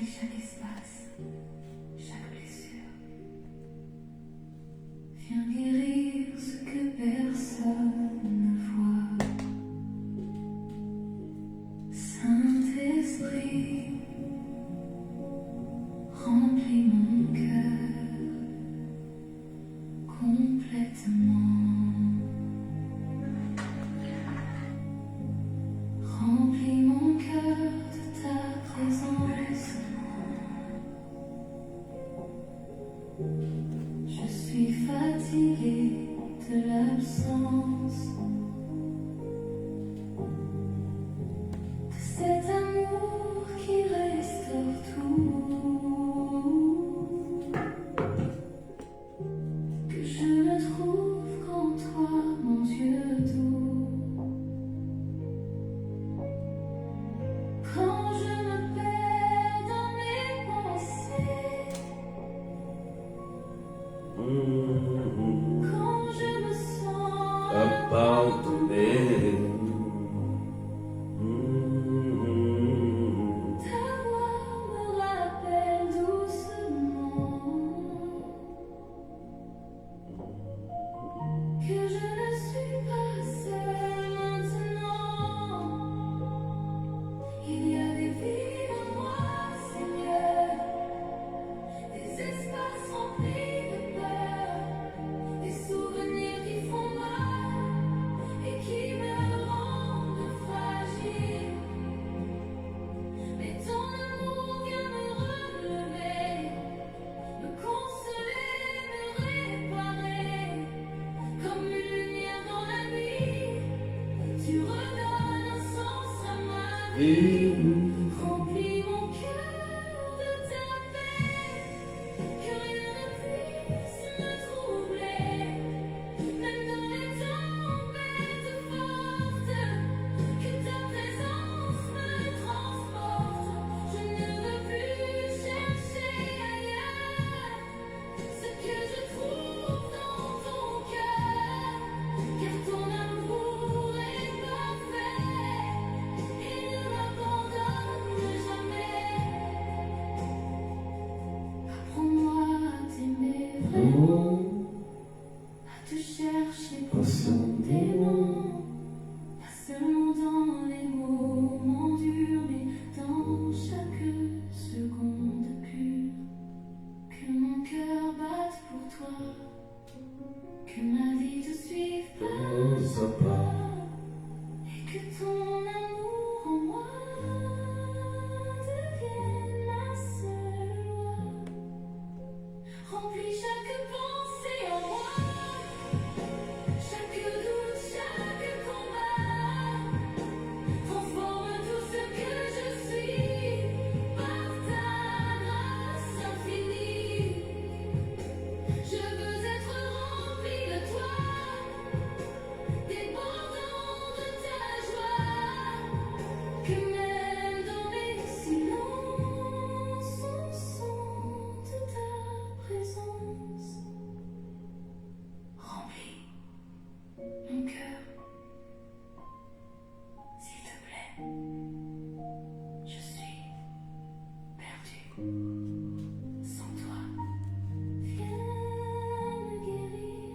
chaque espace, chaque blessure. Viens guérir ce que personne ne voit. Saint-Esprit, remplis mon cœur complètement. Remplis mon cœur de ta présence. Je suis fatiguée de l'absence de cet amour qui restaure tout, que je ne trouve qu'en toi, mon Dieu doux. Quand je me perds dans mes pensées, quand je me sens abandonné. ta voix me rappelle doucement que je ne suis pas seule maintenant. Il y a des vies en moi, Seigneur, des espaces remplis de peur, des souvenirs qui font mal et qui me rendent fragile. Mais ton amour vient me relever, me consoler, me réparer. Comme une lumière dans la nuit, tu redonnes un sens à ma vie. Remplis mon cœur de ta paix, que rien ne puisse me troubler. Même dans les tempêtes fortes, que ta présence me transporte. Je ne veux plus chercher ailleurs ce que je trouve dans ton cœur, car ton amour est parfait et ne m'abandonne jamais. Apprends-moi à t'aimer vraiment, à te chercher profondément, pas seulement dans les moments durs, mais dans chaque seconde pure. Que mon cœur batte pour toi, que ma vie te suive pas à pas, et que ton amour en moi devienne ma seule loi. Remplis chaque pensée en moi, chaque doute, chaque combat. Transforme tout ce que je suis par ta grâce infinie. Je veux être rempli de toi, débordant de ta joie, que même dans mes silences, on sente ta présence. Remplis mon cœur, s'il te plaît. Je suis perdue sans toi. Viens me guérir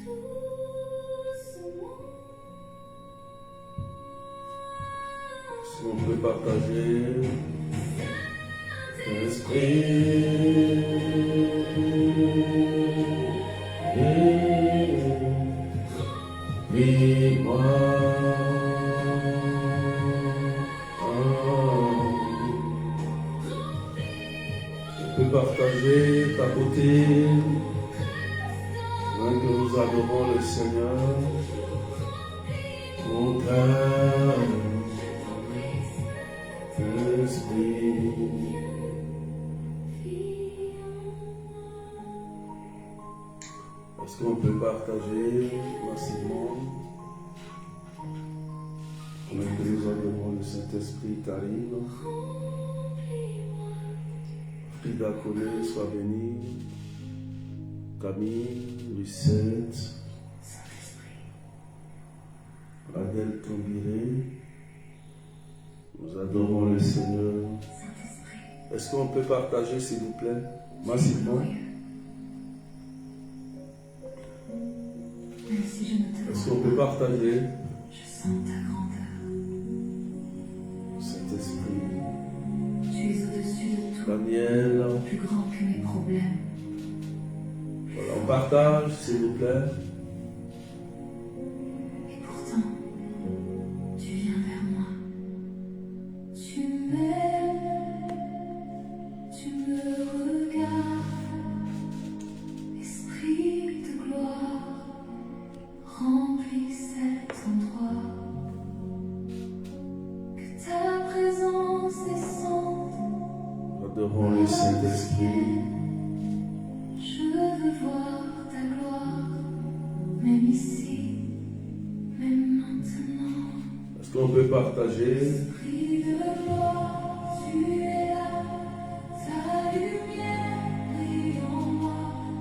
doucement. Si on peut partager l'esprit. Vis-moi. On peut partager ta beauté. Avant que nous adorons le Seigneur. Mon cœur, esprit. Est-ce qu'on peut partager massivement? Pendant que nous adorons le Saint-Esprit qui arrive. Frida Collet, sois bénie. Camille, Lucette, Adèle Tombiré, nous adorons le Seigneur. Est-ce qu'on peut partager, s'il vous plaît, massivement? Même si je ne te Est-ce vois qu'on peut partager? je sens ta grandeur. Saint-Esprit, Tu es au-dessus de tout, Daniel, plus grand que mes problèmes. voilà, on partage, s'il vous plaît. Et pourtant, tu viens vers moi. Tu m'aimes, tu me regardes. Esprit de gloire, remplis cet endroit. Que ta présence descende. Adorons le Saint-Esprit. Je veux voir ta gloire, même ici, même maintenant. Est-ce qu'on peut partager? Esprit de gloire, tu es là, ta lumière brille en moi.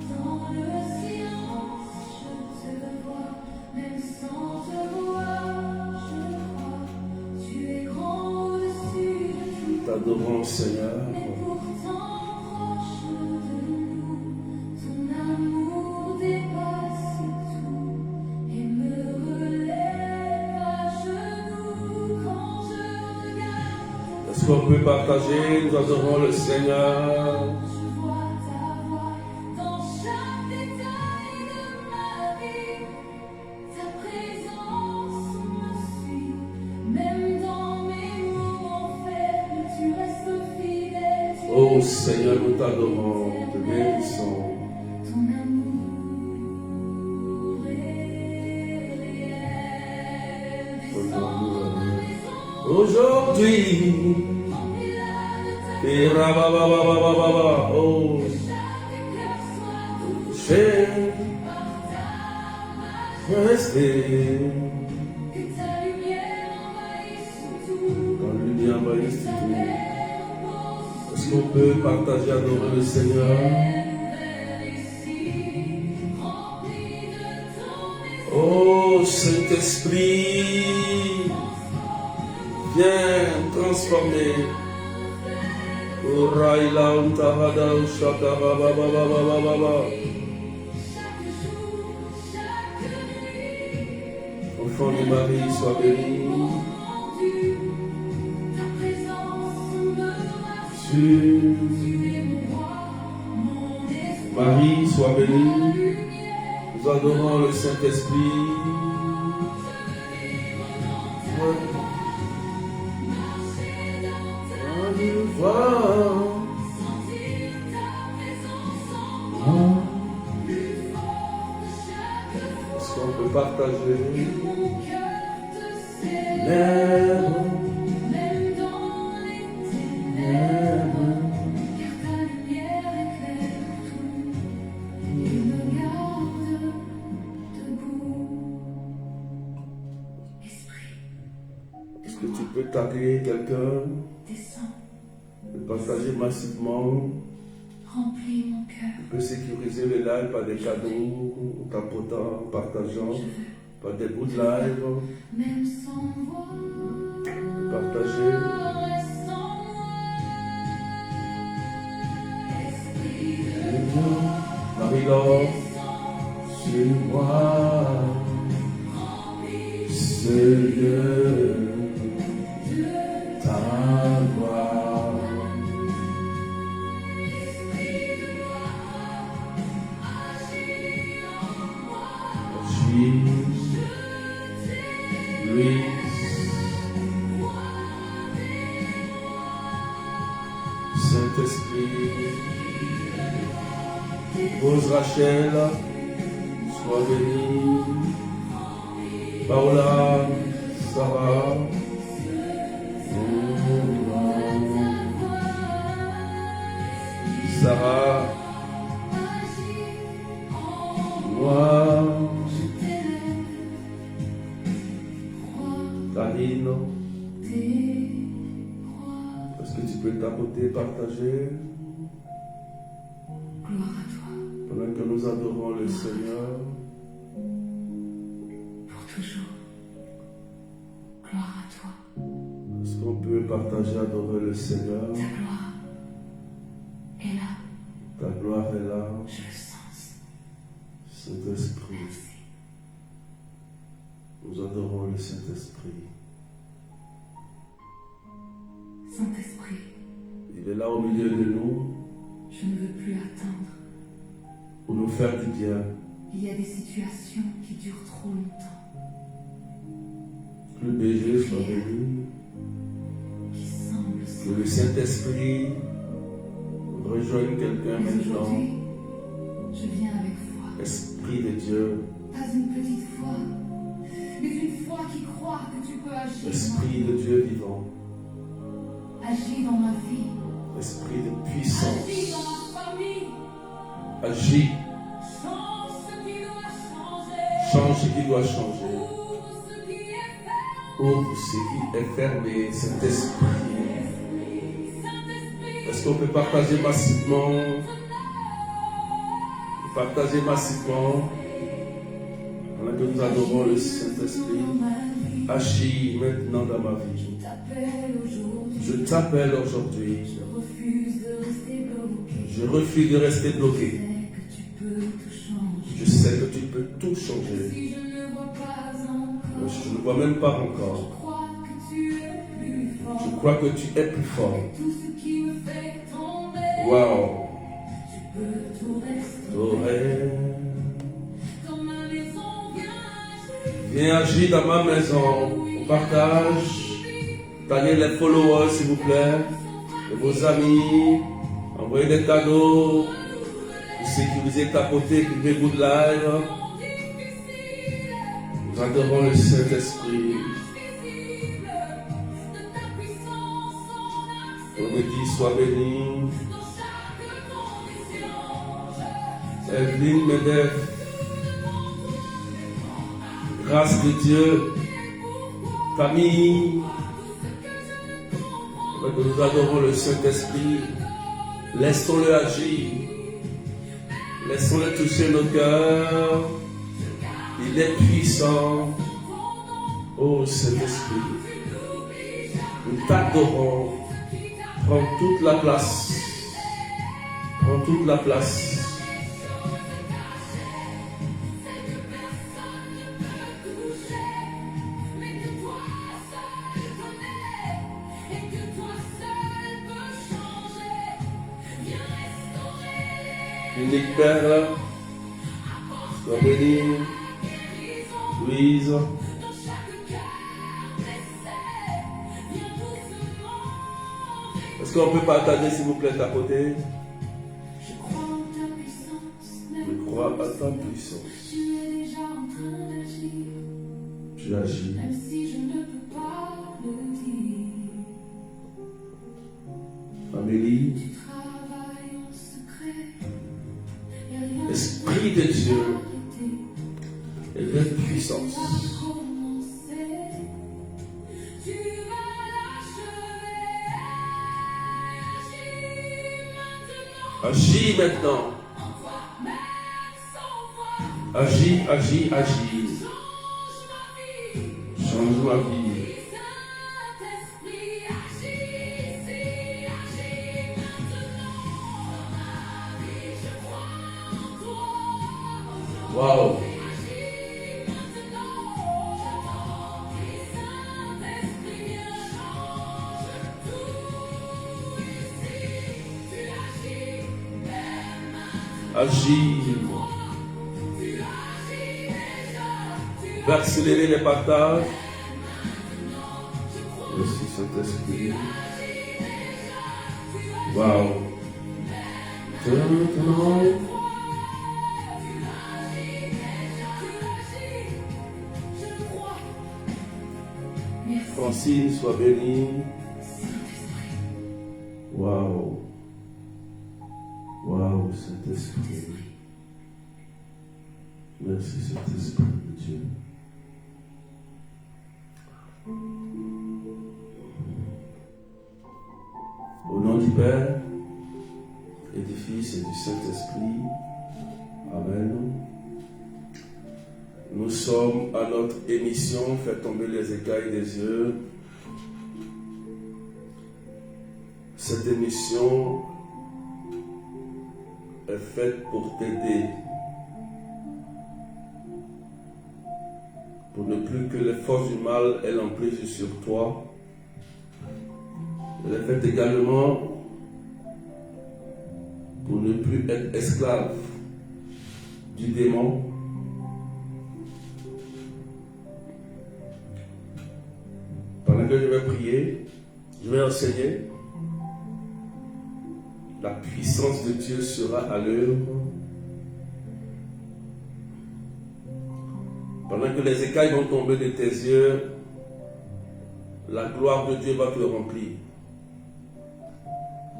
Dans le silence, je te vois, même sans te voir, je crois. Tu es grand au-dessus de tout, T'adorons, Seigneur. mais pourtant proche de nous. Ton amour dépasse tout et me relève à genoux quand je regarde. Est-ce qu'on peut partager? Nous adorons le Seigneur. Je vois ta voix dans chaque détail de ma vie. Ta présence me suit, même dans mes moments faibles, tu restes fidèle. Tu Oh es Seigneur, nous t'adorons, te bénissons. ton amour est réel. Descends dans les ondes, Aujourd'hui, remplis-la de ta et rababababababa, oh, chaque cœur soit j'ai par ta magie. resté Que ta lumière envahisse tout, dans le lien envahisse ta tout. paix repose Est-ce qu'on peut partager, adorer le Seigneur? ici, rempli de ton esprit. Oh Saint-Esprit, viens transformer. Oh Raïla, Untahada, Ushakarababababababa. Chaque jour, chaque nuit, Enfant de Marie, sois béni. rendu, ta présence me rassure. Tu, Tu es mon roi, mon esprit, Marie, sois bénie. ma lumière. Nous adorons le Saint-Esprit. Marcher dans ta Voir. sentir ta présence en moi, plus fort que chaque fois. Est-ce qu'on peut partager? Mon cœur te célèbre, Lève, même dans les ténèbres, car ta lumière éclaire tout et me garde debout. Esprit, est-ce que tu peux taguer quelqu'un? descends, De partager massivement. remplis mon cœur. Tu peux sécuriser le live par des cadeaux, en tapotant, en partageant, Je veux, par des bouts de live. même sans voix, Partager. reste en moi. Esprit de gloire, Marie-Laure, descends, sur moi, remplis Seigneur, de ta gloire. Esprit de gloire, agis en moi. Agis, Je t'ai Louis, Saint-Esprit, Rose Rachel, sois bénie. Paola, Sarah, Sarah, moi, Karine, est-ce que tu peux tapoter, partager Gloire à toi, pendant que nous adorons le Seigneur? pour toujours. Gloire à toi, Est-ce qu'on peut partager, adorer le Seigneur? ta gloire est là. Je le sens. Saint-Esprit. Merci. Nous adorons le Saint-Esprit. Saint-Esprit, Il est là au milieu de nous je ne veux plus attendre. pour nous faire du bien. Il y a des situations qui durent trop longtemps, Que le BG soit béni. qui semblent Que sans. le Saint-Esprit rejoigne quelqu'un Mais maintenant. aujourd'hui, je viens avec foi. Esprit de Dieu. Pas une petite foi, mais une foi qui croit que tu peux agir. Esprit de Dieu vivant. Agis dans ma vie. Esprit de Agis puissance. dans ma famille. Agis. Change ce qui doit changer. Change ce qui doit changer. Ouvre ce qui est fermé. Ouvre ce qui est fermé. Saint-Esprit. Saint-Esprit, Est-ce qu'on peut partager massivement? Partager massivement. Pendant que nous adorons le Saint-Esprit. dans ma vie. Agis maintenant dans ma vie. T'appelle aujourd'hui. Je t'appelle aujourd'hui. Je refuse de rester bloqué. Je refuse de rester bloqué. Je sais que tu peux tout changer. Je sais que tu peux tout changer. Si je ne vois pas encore, Je ne vois même pas je encore. crois que tu es plus fort. Je crois que tu es plus fort. Tout ce qui me fait tomber, Waouh. tu peux tout restaurer. Dans ma maison, Viens agir dans ma maison. On partage. Taguez les followers s'il vous plaît. Et vos amis. Envoyez des cadeaux. Pour sécuriser ta côté pour mes good live. Nous adorons le Saint-Esprit. On me dit, sois béni. Evelyne Medef. Grâce de Dieu. Famille. Nous adorons le Saint-Esprit. Laissons-le agir. Laissons-le toucher nos cœurs. Il est puissant. Oh Saint-Esprit. Nous t'adorons. Prends toute la place. Prends toute la place. Unique Perle, sois bénie. Louise, est-ce qu'on peut partager s'il vous plaît à côté? je crois en ta puissance. Je crois à ta puissance. Tu es déjà en train d'agir, Tu agis. même si je ne peux pas le dire. Amélie, Tu travailles en secret. Et rien Esprit de Dieu et de puissance. va commencer. Tu vas l'achever. Agis maintenant. Agis maintenant. En toi, même sans voix. Agis, agis, agis. Change ma vie. Change ma vie. Saint-Esprit, agis ici, agis maintenant dans ma vie. Je crois en toi. Waouh. Agis maintenant, je t'en prie. Saint-Esprit, viens change tout ici. Tu agis même maintenant. Agis. Tu agis déjà. Va accélérer les partages. Merci Saint-Esprit. Waouh. Francine, sois bénie. Waouh. Waouh, Saint-Esprit. Merci Saint-Esprit de Dieu. Au nom du Père et du Fils et du Saint-Esprit. Amen. Nous sommes à notre émission Faire tomber les écailles des yeux. Cette émission est faite pour t'aider. Pour ne plus que les forces du mal aient l'emprise sur toi. Elle est faite également pour ne plus être esclave du démon. Pendant que je vais prier, je vais enseigner. La puissance de Dieu sera à l'œuvre. Pendant que les écailles vont tomber de tes yeux, la gloire de Dieu va te remplir.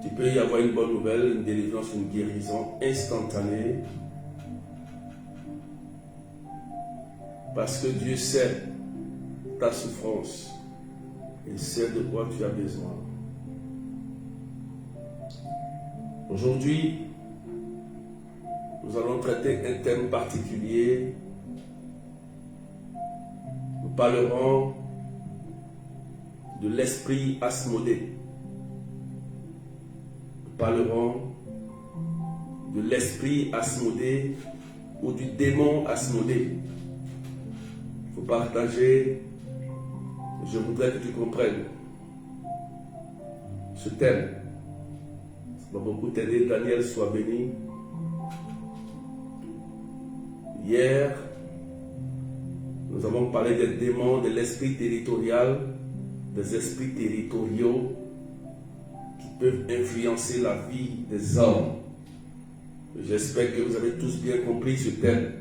Tu peux y avoir une bonne nouvelle, une délivrance, une guérison instantanée. Parce que Dieu sait ta souffrance. Il sait de quoi tu as besoin. Aujourd'hui, nous allons traiter un thème particulier. Nous parlerons de l'esprit Asmodée. Nous parlerons de l'esprit Asmodée ou du démon Asmodée. Il faut partager. Je voudrais que tu comprennes ce thème. Ça va beaucoup t'aider. Daniel, sois béni. Hier, nous avons parlé des démons, de l'esprit territorial, des esprits territoriaux qui peuvent influencer la vie des hommes. J'espère que vous avez tous bien compris ce thème,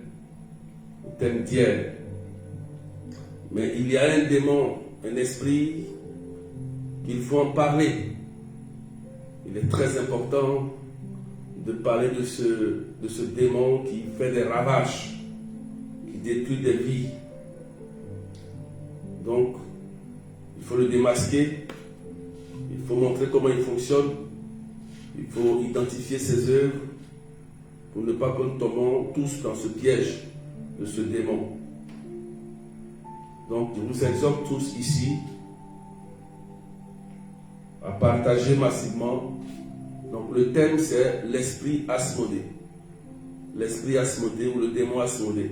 le thème d'hier. Mais il y a un démon, un esprit qu'il faut en parler. Il est très important de parler de ce démon qui fait des ravages, qui détruit des vies. Donc, il faut le démasquer, il faut montrer comment il fonctionne, il faut identifier ses œuvres pour ne pas que nous tombions tous dans ce piège de ce démon. Donc, je vous exhorte tous ici à partager massivement. Donc, le thème, c'est l'esprit Asmodée. L'esprit Asmodée ou le démon Asmodée.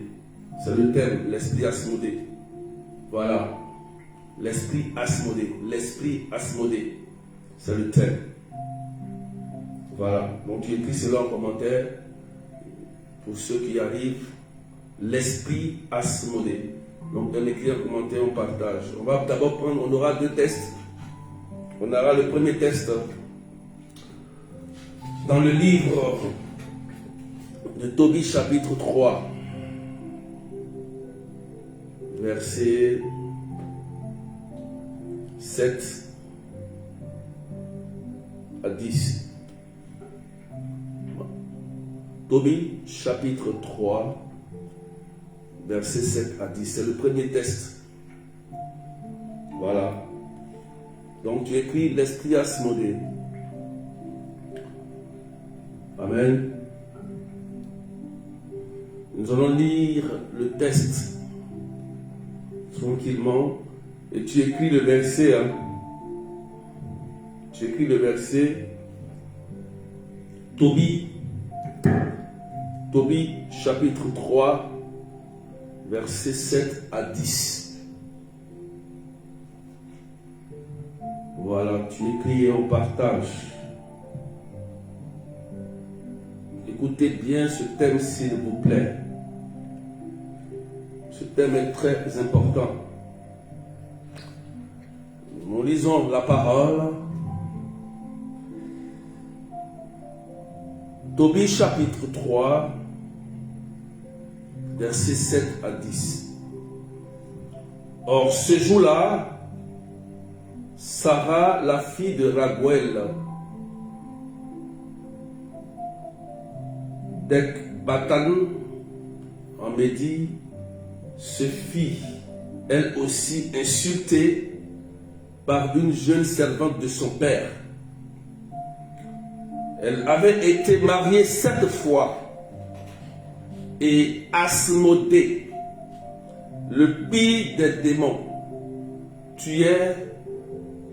C'est le thème, l'esprit Asmodée. Voilà. L'esprit Asmodée. L'esprit Asmodée. C'est le thème. Voilà. Donc, tu écris cela en commentaire pour ceux qui arrivent. L'esprit Asmodée. Donc, on écrit en commentaire, on partage. On va d'abord prendre, on aura deux tests. On aura le premier test dans le livre de Tobie chapitre 3, verset 7 à 10. Tobie chapitre 3, verset 7 à 10. C'est le premier test. Voilà. Donc tu écris l'esprit Asmodée. Amen. Nous allons lire le test tranquillement. Et tu écris le verset. Tu écris le verset. Tobie chapitre 3, verset 7 à 10. Voilà, tu écris et on partage. Écoutez bien ce thème, s'il vous plaît. Ce thème est très important. Nous lisons la parole. Tobie chapitre 3, versets 7 à 10. Or, ce jour-là, Sarah, la fille de Raguel, d'Ecbatan, en Médie, se fit, elle aussi, insultée par une jeune servante de son père. Elle avait été mariée 7 fois et Asmodée, le pire des démons, tuait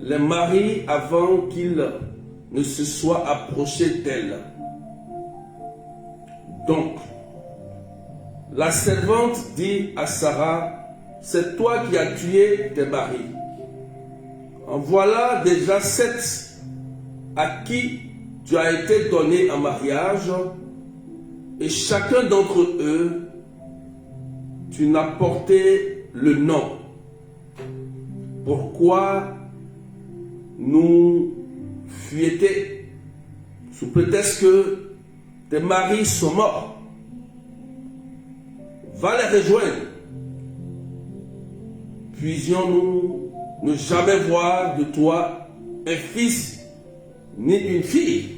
les maris avant qu'ils ne se soient approchés d'elle. Donc, la servante dit à Sarah, c'est toi qui as tué tes maris. En voilà déjà 7 à qui tu as été donné en mariage, et chacun d'entre eux, tu n'as porté le nom. Pourquoi nous fuiter sous prétexte que tes maris sont morts? Va les rejoindre. Puissions-nous ne jamais voir de toi un fils ni une fille.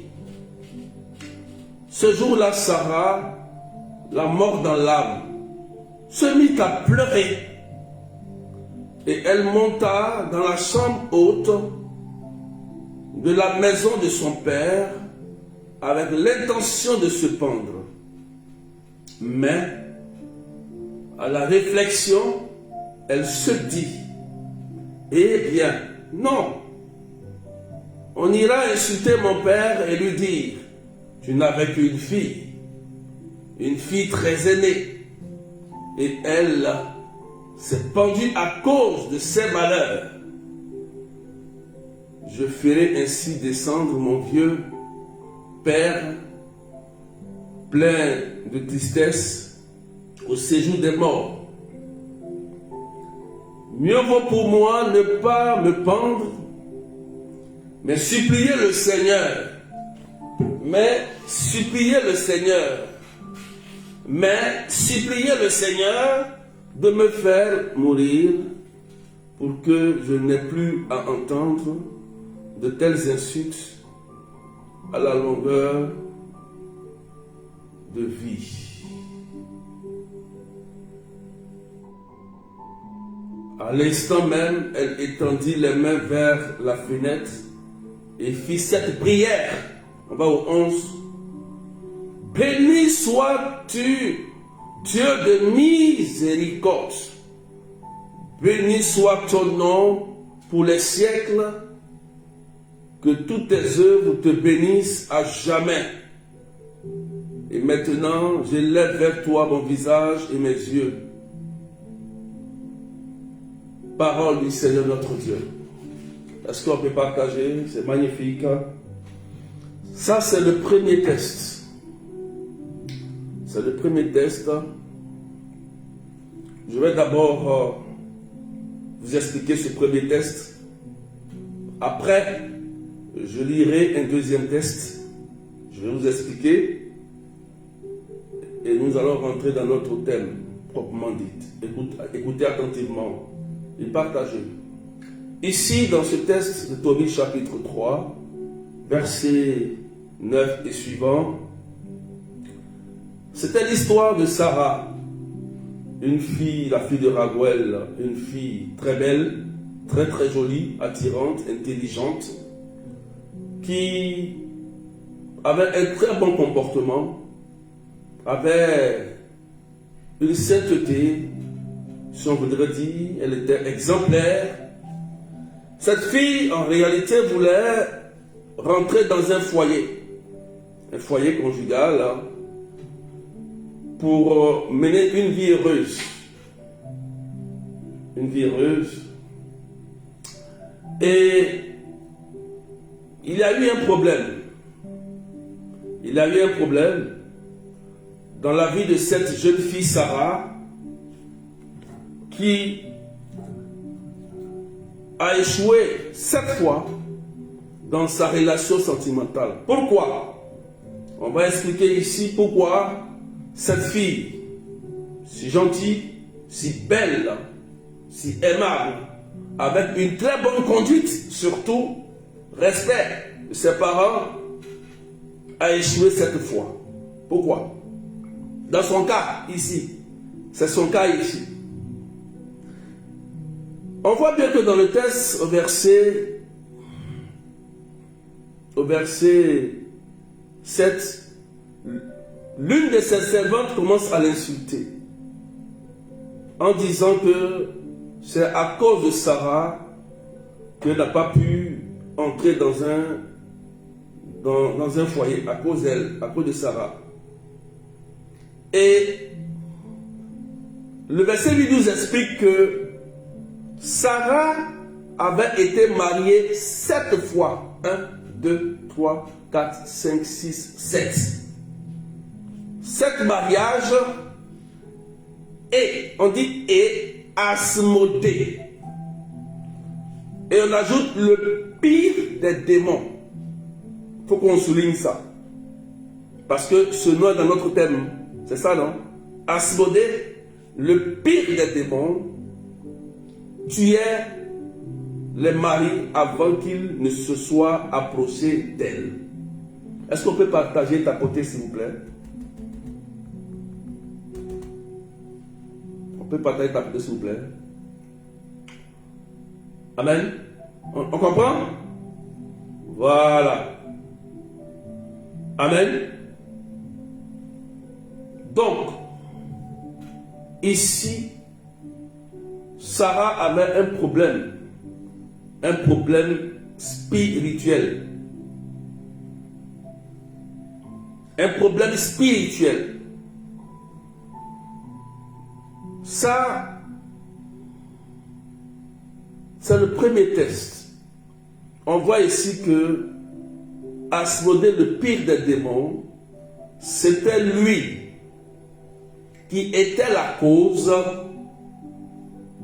Ce jour-là, Sarah, la mort dans l'âme, se mit à pleurer. Et elle monta dans la chambre haute de la maison de son père avec l'intention de se pendre. Mais, à la réflexion, elle se dit, eh bien, non, on ira insulter mon père et lui dire, tu n'avais qu'une fille très aînée, et elle s'est pendue à cause de ses malheurs. Je ferai ainsi descendre mon vieux père, plein de tristesse, au séjour des morts. Mieux vaut pour moi ne pas me pendre, mais supplier le Seigneur. Mais supplier le Seigneur de me faire mourir pour que je n'ai plus à entendre de telles insultes à la longueur de vie. À l'instant même, elle étendit les mains vers la fenêtre et fit cette prière. On va au 11. Béni sois-tu, Dieu de miséricorde. Béni soit ton nom pour les siècles. Que toutes tes œuvres te bénissent à jamais. Et maintenant, je lève vers toi mon visage et mes yeux. Parole du Seigneur notre Dieu. Est-ce qu'on peut partager? C'est magnifique. Ça, c'est le premier test. C'est le premier test. Je vais d'abord vous expliquer ce premier test. Après, je lirai un deuxième test. Je vais vous expliquer. Et nous allons rentrer dans notre thème, proprement dit. Écoutez attentivement et partagez. Ici, dans ce test de Tobie chapitre 3, versets 9 et suivants, c'était l'histoire de Sarah, une fille, la fille de Raguel, une fille très belle, très très jolie, attirante, intelligente, qui avait un très bon comportement, avait une sainteté, si on voudrait dire, elle était exemplaire. Cette fille, en réalité, voulait rentrer dans un foyer conjugal, hein, pour mener une vie heureuse. Une vie heureuse. Et il y a eu un problème. Il y a eu un problème dans la vie de cette jeune fille Sarah qui a échoué 7 fois dans sa relation sentimentale. Pourquoi? On va expliquer ici pourquoi cette fille, si gentille, si belle, si aimable, avec une très bonne conduite, surtout respect de ses parents, a échoué 7 fois. Pourquoi? Dans son cas, ici, c'est son cas ici. On voit bien que dans le texte, au verset 7, l'une de ses servantes commence à l'insulter en disant que c'est à cause de Sarah qu'elle n'a pas pu entrer dans un foyer, à cause d'elle, à cause de Sarah. Et le verset 8 nous explique que Sarah avait été mariée 7 fois. 1, 2, 3, 4, 5, 6, 7. 7 mariages et, on dit et, Asmodée. Et on ajoute le pire des démons. Il faut qu'on souligne ça. Parce que ce nom est dans notre thème. C'est ça, non? Asmodée, le pire des démons, tuait les maris avant qu'ils ne se soient approchés d'elle. Est-ce qu'on peut partager, tapoter, s'il vous plaît? On peut partager, tapoter, s'il vous plaît? Amen. On comprend? Voilà. Amen. Donc, ici, Sarah avait un problème spirituel. Un problème spirituel. Ça, c'est le premier test. On voit ici que Asmodée, le pire des démons, c'était lui qui était la cause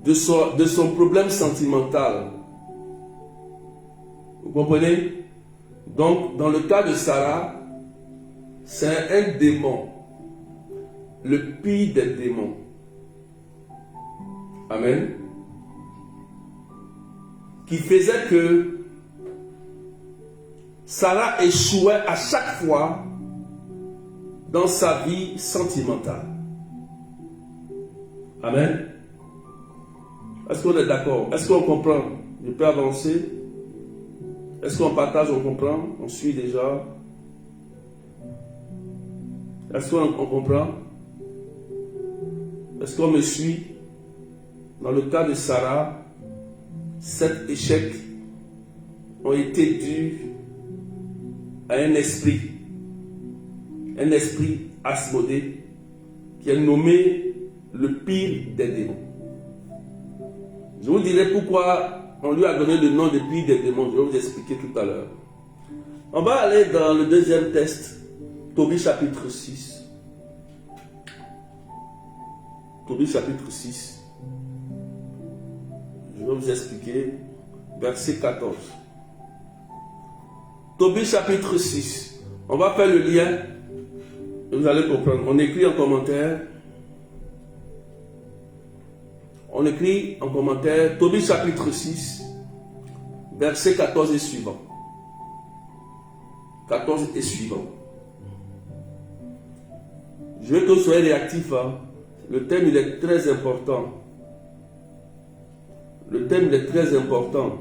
de son problème sentimental. Vous comprenez? Donc, dans le cas de Sarah, c'est un démon, le pire des démons. Amen. Qui faisait que Sarah échouait à chaque fois dans sa vie sentimentale. Amen. Est-ce qu'on est d'accord? Est-ce qu'on comprend? Je peux avancer? Est-ce qu'on partage, on comprend? On suit déjà? Est-ce qu'on comprend? Est-ce qu'on me suit? Dans le cas de Sarah, 7 échecs ont été dus à un esprit Asmodée, qui est nommé le pire des démons. Je vous dirai pourquoi on lui a donné le nom de pire des démons. Je vais vous expliquer tout à l'heure. On va aller dans le deuxième test, Tobie chapitre 6. Tobie chapitre 6. Je vais vous expliquer verset 14. Tobie chapitre 6. On va faire le lien et vous allez comprendre. On écrit en commentaire. On écrit en commentaire Tobie chapitre 6, verset 14 et suivant. 14 et suivant. Je veux que vous soyez réactifs. Hein. Le thème, il est très important. Le thème, il est très important.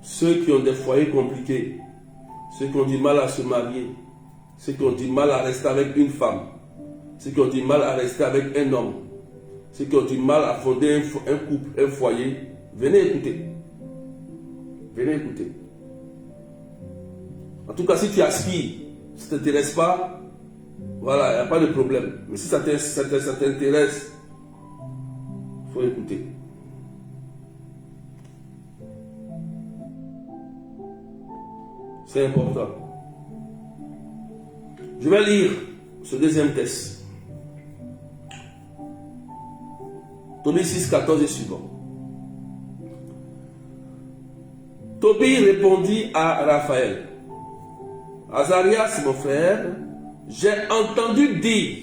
Ceux qui ont des foyers compliqués, ceux qui ont du mal à se marier, ceux qui ont du mal à rester avec une femme, ceux qui ont du mal à rester avec un homme, ceux qui ont du mal à fonder un couple, un foyer, venez écouter. Venez écouter. En tout cas, si tu aspires, si ça ne t'intéresse pas, voilà, il n'y a pas de problème. Mais si ça t'intéresse, il faut écouter. C'est important. Je vais lire ce deuxième test. Tobie 6, 14 et suivant. Tobie répondit à Raphaël: Azarias, mon frère, j'ai entendu dire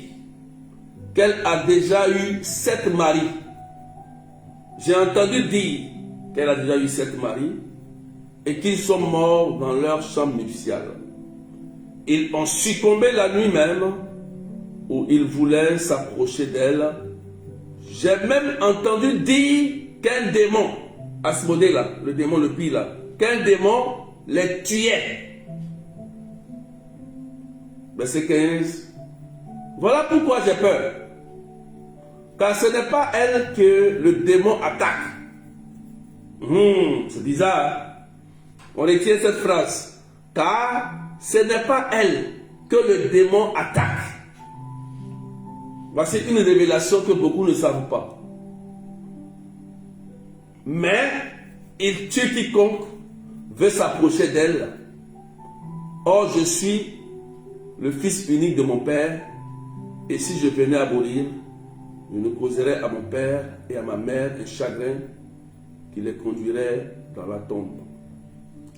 qu'elle a déjà eu 7 maris. J'ai entendu dire qu'elle a déjà eu 7 maris et qu'ils sont morts dans leur chambre nuptiale. Ils ont succombé la nuit même où ils voulaient s'approcher d'elle. J'ai même entendu dire qu'un démon, Asmodée là, le démon le pire là, qu'un démon les tuait. Verset 15. Voilà pourquoi j'ai peur. Car ce n'est pas elle que le démon attaque. C'est bizarre. On retient cette phrase. Car ce n'est pas elle que le démon attaque. Voici une révélation que beaucoup ne savent pas. Mais il tue quiconque veut s'approcher d'elle. Or, je suis le fils unique de mon père, et si je venais à mourir, je ne causerais à mon père et à ma mère un chagrin qui les conduirait dans la tombe.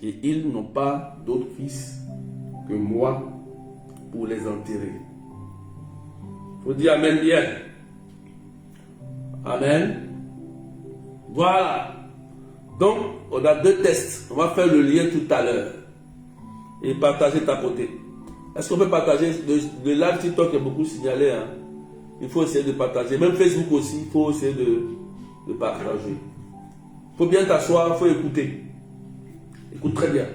Et ils n'ont pas d'autre fils que moi pour les enterrer. Il faut dire Amen bien. Amen. Voilà. Donc, on a deux tests. On va faire le lien tout à l'heure. Et partager, tapoter. Est-ce qu'on peut partager le live TikTok est beaucoup signalé. Hein? Il faut essayer de partager. Même Facebook aussi, il faut essayer de partager. Il faut bien t'asseoir, il faut écouter. Écoute très bien.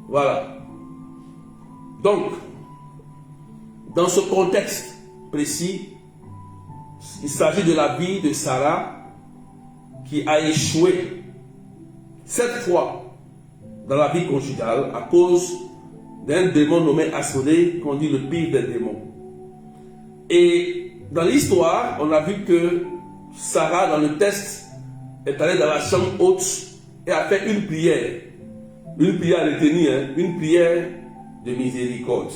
Voilà. Donc, dans ce contexte précis, il s'agit de la vie de Sarah qui a échoué 7 fois dans la vie conjugale à cause d'un démon nommé Asmodée, qu'on dit le pire des démons. Et dans l'histoire, on a vu que Sarah, dans le test, est allée dans la chambre haute et a fait une prière. Une prière retenue, hein, une prière de miséricorde.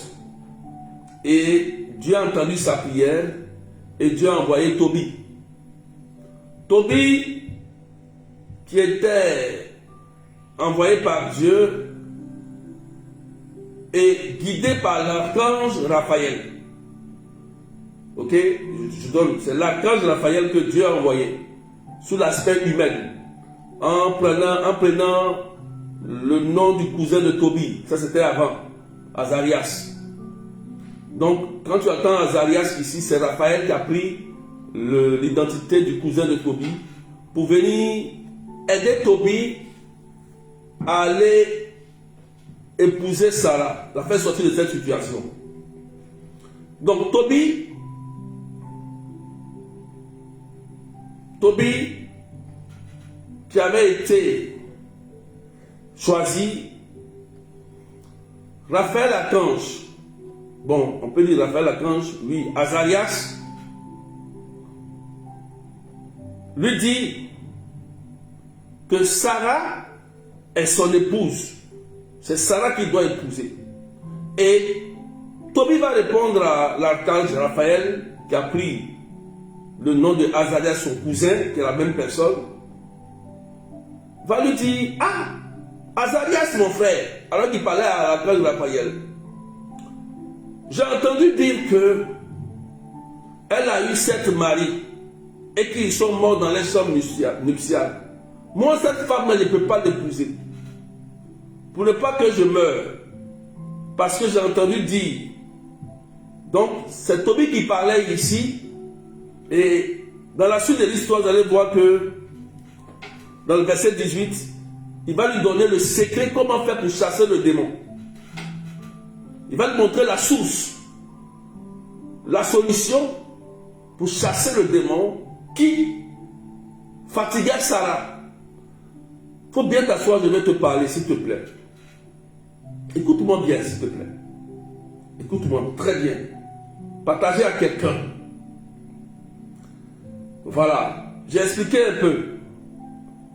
Et Dieu a entendu sa prière et Dieu a envoyé Tobie. Tobie, qui était envoyé par Dieu et guidé par l'archange Raphaël. Ok, je donne, c'est l'archange Raphaël que Dieu a envoyé sous l'aspect humain, en prenant le nom du cousin de Tobie. Ça c'était avant, Azarias. Donc quand tu entends Azarias ici, c'est Raphaël qui a pris l'identité du cousin de Tobie pour venir aider Tobie à aller épouser Sarah, la faire sortir de cette situation. Donc Tobie qui avait été choisi, Raphaël Archange, bon, on peut dire Raphaël Archange, oui, Azarias, lui dit que Sarah est son épouse. C'est Sarah qui doit épouser. Et Tobie va répondre à l'archange Raphaël qui a pris le nom de Azarias, son cousin, qui est la même personne, va lui dire, ah, Azarias mon frère, alors qu'il parlait à l'archange Raphaël, j'ai entendu dire que elle a eu 7 maris et qu'ils sont morts dans les chambres nuptiales. Moi, cette femme, elle ne peut pas l'épouser. Pour ne pas que je meure. Parce que j'ai entendu dire. Donc, c'est Tobie qui parlait ici. Et dans la suite de l'histoire, vous allez voir que dans le verset 18, il va lui donner le secret, comment faire pour chasser le démon. Il va lui montrer la source, la solution pour chasser le démon qui fatiguait Sarah. Il faut bien t'asseoir, je vais te parler, s'il te plaît. Écoute-moi bien, s'il te plaît. Écoute-moi très bien. Partagez à quelqu'un. Voilà. J'ai expliqué un peu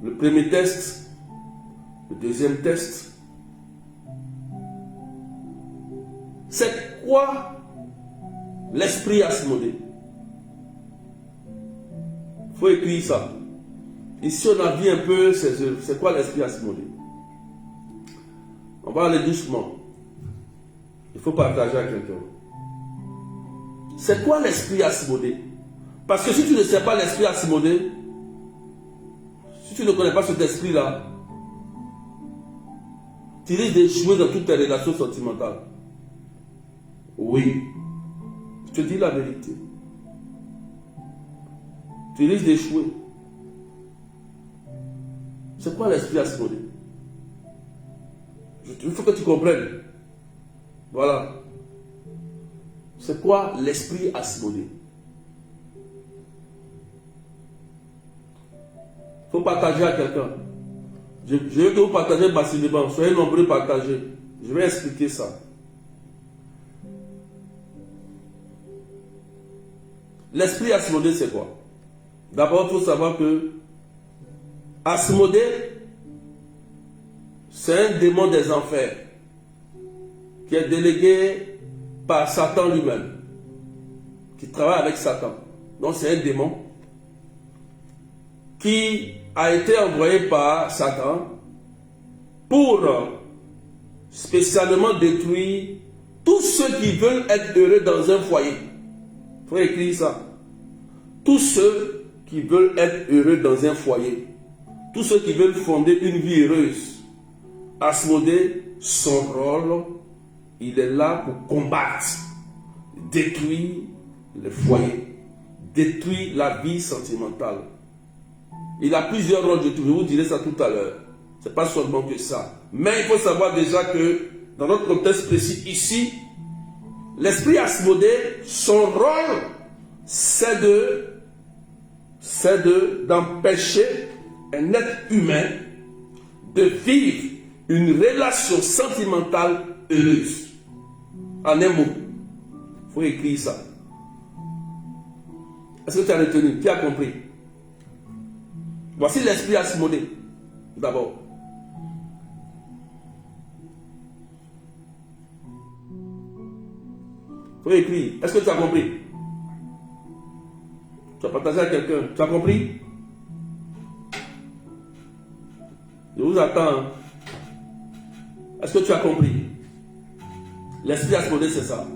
le premier test, le deuxième test. C'est quoi l'esprit Asmodée? Il faut écrire ça. Ici, on a vu un peu, c'est quoi l'esprit Asmodée? On va aller doucement. Il faut partager à quelqu'un. C'est quoi l'esprit Asmodée? Parce que si tu ne sais pas l'esprit Asmodée, si tu ne connais pas cet esprit-là, tu risques d'échouer dans toutes tes relations sentimentales. Oui. Je te dis la vérité. Tu risques d'échouer. C'est quoi l'esprit Asmodée? Il faut que tu comprennes. Voilà. C'est quoi l'esprit Asmodée? Il faut partager à quelqu'un. Je vais que vous partagez massivement. Soyez nombreux à partager. Je vais expliquer ça. L'esprit Asmodée, c'est quoi? D'abord, il faut savoir que Asmodée, c'est un démon des enfers qui est délégué par Satan lui-même, qui travaille avec Satan. Donc c'est un démon qui a été envoyé par Satan pour spécialement détruire tous ceux qui veulent être heureux dans un foyer. Il faut écrire ça. Tous ceux qui veulent être heureux dans un foyer. Tous ceux qui veulent fonder une vie heureuse. Asmodée, son rôle, il est là pour combattre, détruire le foyer, détruire la vie sentimentale. Il a plusieurs rôles, je vous dirai ça tout à l'heure. Ce n'est pas seulement que ça. Mais il faut savoir déjà que, dans notre contexte précis ici, l'esprit Asmodée, son rôle, c'est d'empêcher un être humain de vivre une relation sentimentale heureuse. En un mot, il faut écrire ça. Est-ce que tu as retenu? Tu as compris? Voici l'esprit Asmodée, d'abord. Il faut écrire. Est-ce que tu as compris? Tu as partagé à quelqu'un. Tu as compris? Je vous attends. Hein? Est-ce que tu as compris? L'esprit Asmodée, c'est ça.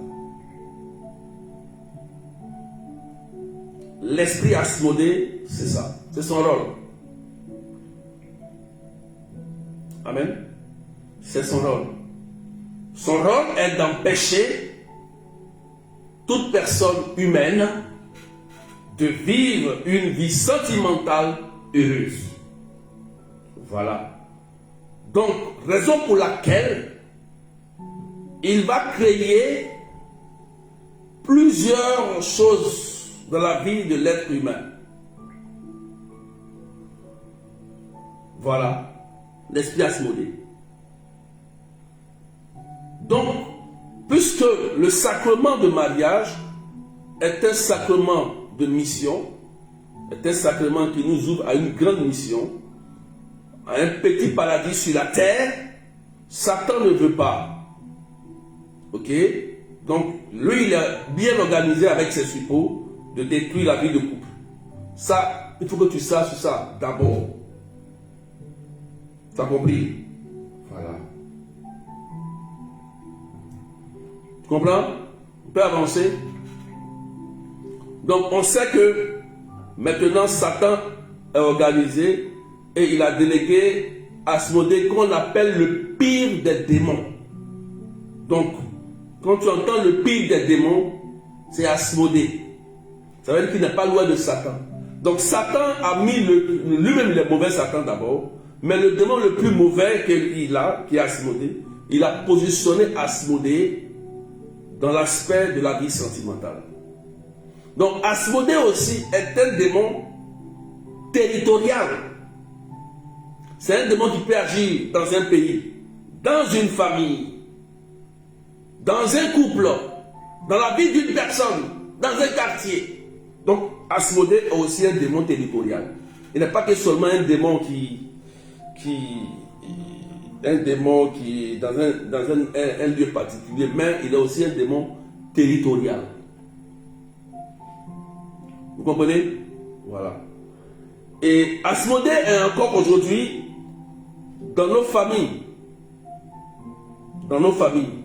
L'esprit Asmodée, c'est ça. C'est son rôle. Amen. C'est son rôle. Son rôle est d'empêcher toute personne humaine de vivre une vie sentimentale heureuse. Voilà. Donc, raison pour laquelle il va créer plusieurs choses dans la vie de l'être humain. Voilà. L'esprit Asmodée. Donc, puisque le sacrement de mariage est un sacrement de mission, est un sacrement qui nous ouvre à une grande mission, à un petit paradis sur la terre, Satan ne veut pas. Ok? Donc, lui, il est bien organisé avec ses suppôts de détruire la vie de couple. Ça, il faut que tu saches ça d'abord. Tu as compris? Voilà. Tu comprends? On peut avancer. Donc, on sait que maintenant, Satan est organisé et il a délégué Asmodée qu'on appelle le pire des démons. Donc, quand tu entends le pire des démons, c'est Asmodée. Ça veut dire qu'il n'est pas loin de Satan. Donc, Satan a mis lui-même le mauvais Satan d'abord, mais le démon le plus mauvais qu'il a, qui est Asmodée, il a positionné Asmodée dans l'aspect de la vie sentimentale. Donc, Asmodée aussi est un démon territorial. C'est un démon qui peut agir dans un pays, dans une famille, dans un couple, dans la vie d'une personne, dans un quartier. Donc, Asmodée est aussi un démon territorial. Il n'est pas que seulement un démon qui dans un lieu particulier, mais il est aussi un démon territorial. Vous comprenez? Voilà. Et Asmodée est encore aujourd'hui dans nos familles. Dans nos familles.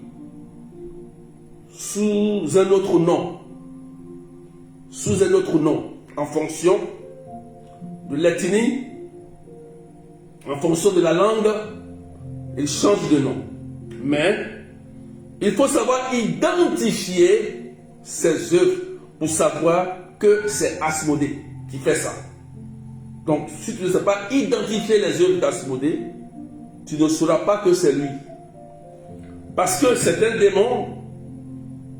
Sous un autre nom. Sous un autre nom. En fonction de l'ethnie, en fonction de la langue, il change de nom. Mais il faut savoir identifier ses œuvres pour savoir que c'est Asmodée qui fait ça. Donc, si tu ne sais pas identifier les œuvres d'Asmodée, tu ne sauras pas que c'est lui. Parce que c'est un démon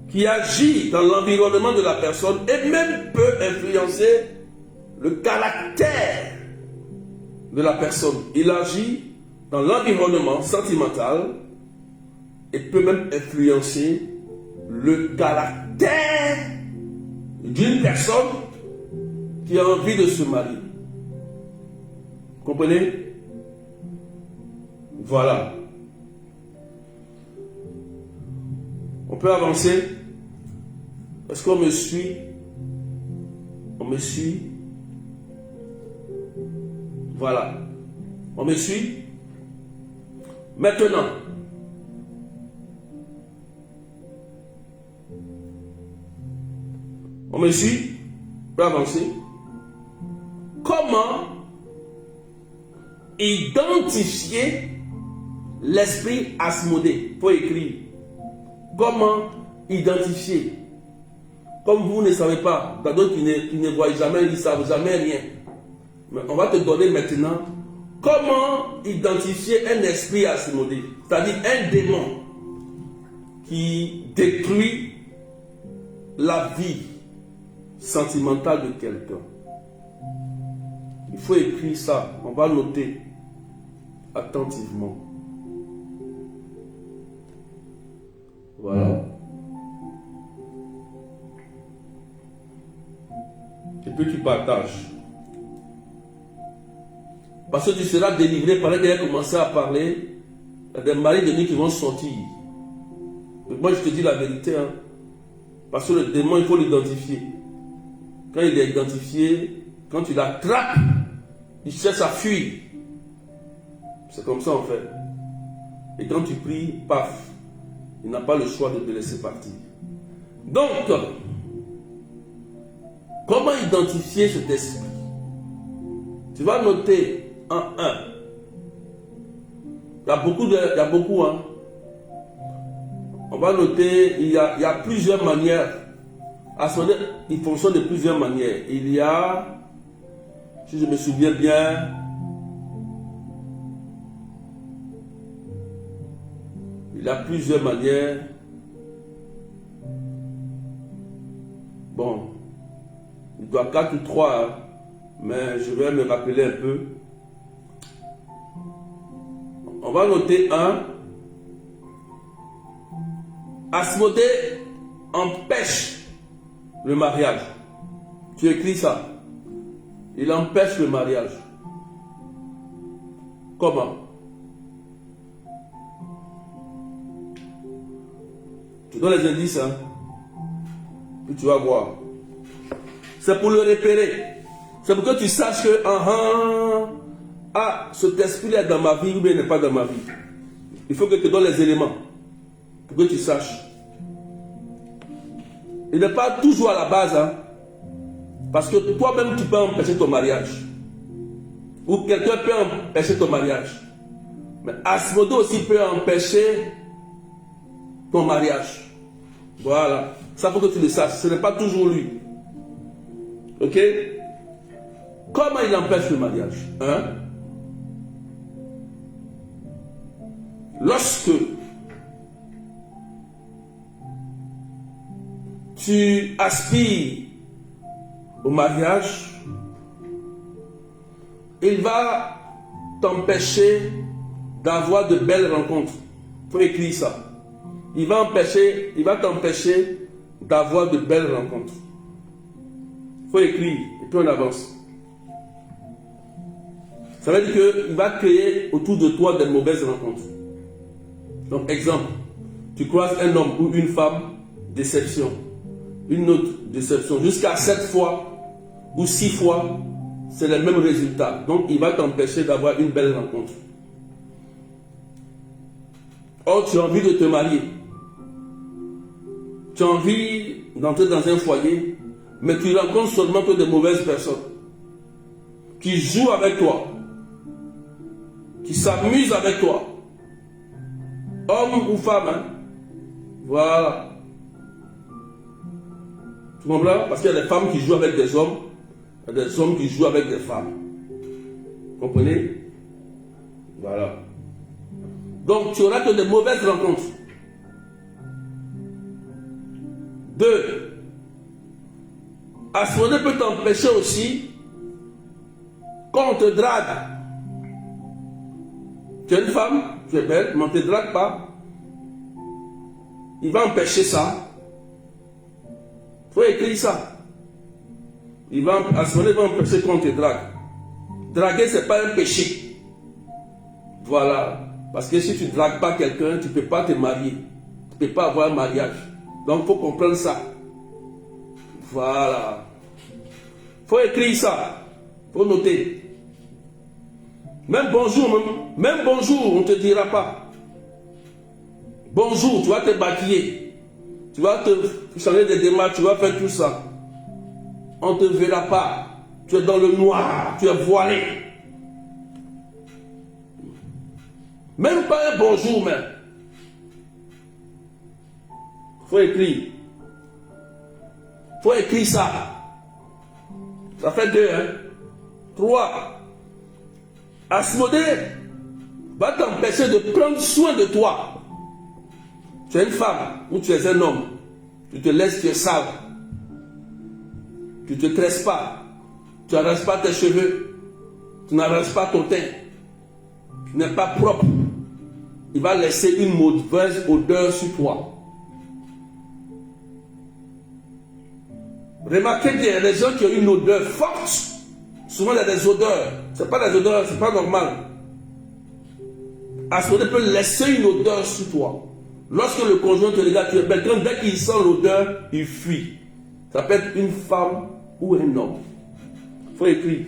qui agit dans l'environnement de la personne et même peut influencer le caractère de la personne. Il agit dans l'environnement sentimental et peut même influencer le caractère d'une personne qui a envie de se marier. Comprenez? Voilà. On peut avancer. Est-ce qu'on me suit? On me suit? Voilà. On me suit? Maintenant, on me suit? On peut avancer. Comment identifier l'esprit Asmodée? Il faut écrire. Comment identifier? Comme vous ne savez pas, dans d'autres qui ne voient jamais, ils ne savent jamais rien. Mais on va te donner maintenant comment identifier un esprit Asmodée, c'est-à-dire un démon qui détruit la vie sentimentale de quelqu'un. Il faut écrire ça, on va noter attentivement. Voilà. Et puis tu partages. Parce que tu seras délivré pendant qu'il a commencé à parler. Il y a des maris de nuit qui vont sortir. Donc moi je te dis la vérité. Hein. Parce que le démon, il faut l'identifier. Quand il est identifié, quand tu l'attrapes, il cherche à fuir. C'est comme ça en fait. Et quand tu pries, paf, il n'a pas le choix de te laisser partir. Donc, comment identifier cet esprit? Tu vas noter en 1. Il y a beaucoup, hein. On va noter, il y a plusieurs manières. Asmodée, il fonctionne de plusieurs manières. Il y a, si je me souviens bien, il y a plusieurs manières. Bon, il doit 4 ou 3, hein, mais je vais me rappeler un peu. On va noter 1. Asmodée empêche le mariage. Tu écris ça. Il empêche le mariage. Comment? Tu donnes les indices, hein? Puis tu vas voir. C'est pour le repérer. C'est pour que tu saches que cet esprit est dans ma vie ou bien il n'est pas dans ma vie. Il faut que tu donnes les éléments pour que tu saches. Il n'est pas toujours à la base, hein? Parce que toi-même tu peux empêcher ton mariage. Ou quelqu'un peut empêcher ton mariage. Mais Asmodée aussi peut empêcher ton mariage. Voilà. Ça faut que tu le saches. Ce n'est pas toujours lui. Ok? Comment il empêche le mariage? Hein? Lorsque tu aspires au mariage, il va t'empêcher d'avoir de belles rencontres. Il faut écrire ça. Il va t'empêcher d'avoir de belles rencontres. Il faut écrire et puis on avance. Ça veut dire qu'il va créer autour de toi de mauvaises rencontres. Donc, exemple, tu croises un homme ou une femme, déception. Une autre déception. Jusqu'à 7 fois ou 6 fois, c'est le même résultat. Donc, il va t'empêcher d'avoir une belle rencontre. Or, tu as envie de te marier. Tu as envie d'entrer dans un foyer, mais tu rencontres seulement que de mauvaises personnes qui jouent avec toi, qui s'amusent avec toi. Homme ou femme, hein? Voilà. Tu comprends? Parce qu'il y a des femmes qui jouent avec des hommes, il y a des hommes qui jouent avec des femmes. Vous comprenez? Voilà. Donc tu auras que de mauvaises rencontres. 2. Asmodée peut t'empêcher aussi quand on te drague. Tu es une femme, tu es belle, mais on ne te drague pas. Il va empêcher ça. Il faut écrire ça. À ce moment-là, il va empêcher qu'on te drague. Draguer, ce n'est pas un péché. Voilà. Parce que si tu ne dragues pas quelqu'un, tu ne peux pas te marier. Tu ne peux pas avoir un mariage. Donc, il faut comprendre ça. Voilà. Il faut écrire ça. Il faut noter. Même bonjour, on ne te dira pas. Bonjour, tu vas te maquiller. Tu vas te changer de démarche, tu vas faire tout ça. On ne te verra pas. Tu es dans le noir, tu es voilé. Même pas un bonjour, même. Faut écrire. Faut écrire ça. Ça fait 2, hein. 3. Asmodée va t'empêcher de prendre soin de toi. Tu es une femme ou tu es un homme. Tu te laisses, tu es sale. Tu ne te tresses pas. Tu n'arranges pas tes cheveux. Tu n'arranges pas ton teint. Tu n'es pas propre. Il va laisser une mauvaise odeur sur toi. Remarquez bien, les gens qui ont une odeur forte, souvent il y a des odeurs. Ce n'est pas des odeurs, ce n'est pas normal. À ce moment, peut laisser une odeur sur toi. Lorsque le conjoint te regarde, tu es belle. Dès qu'il sent l'odeur, il fuit. Ça peut être une femme ou un homme. Il faut écrire.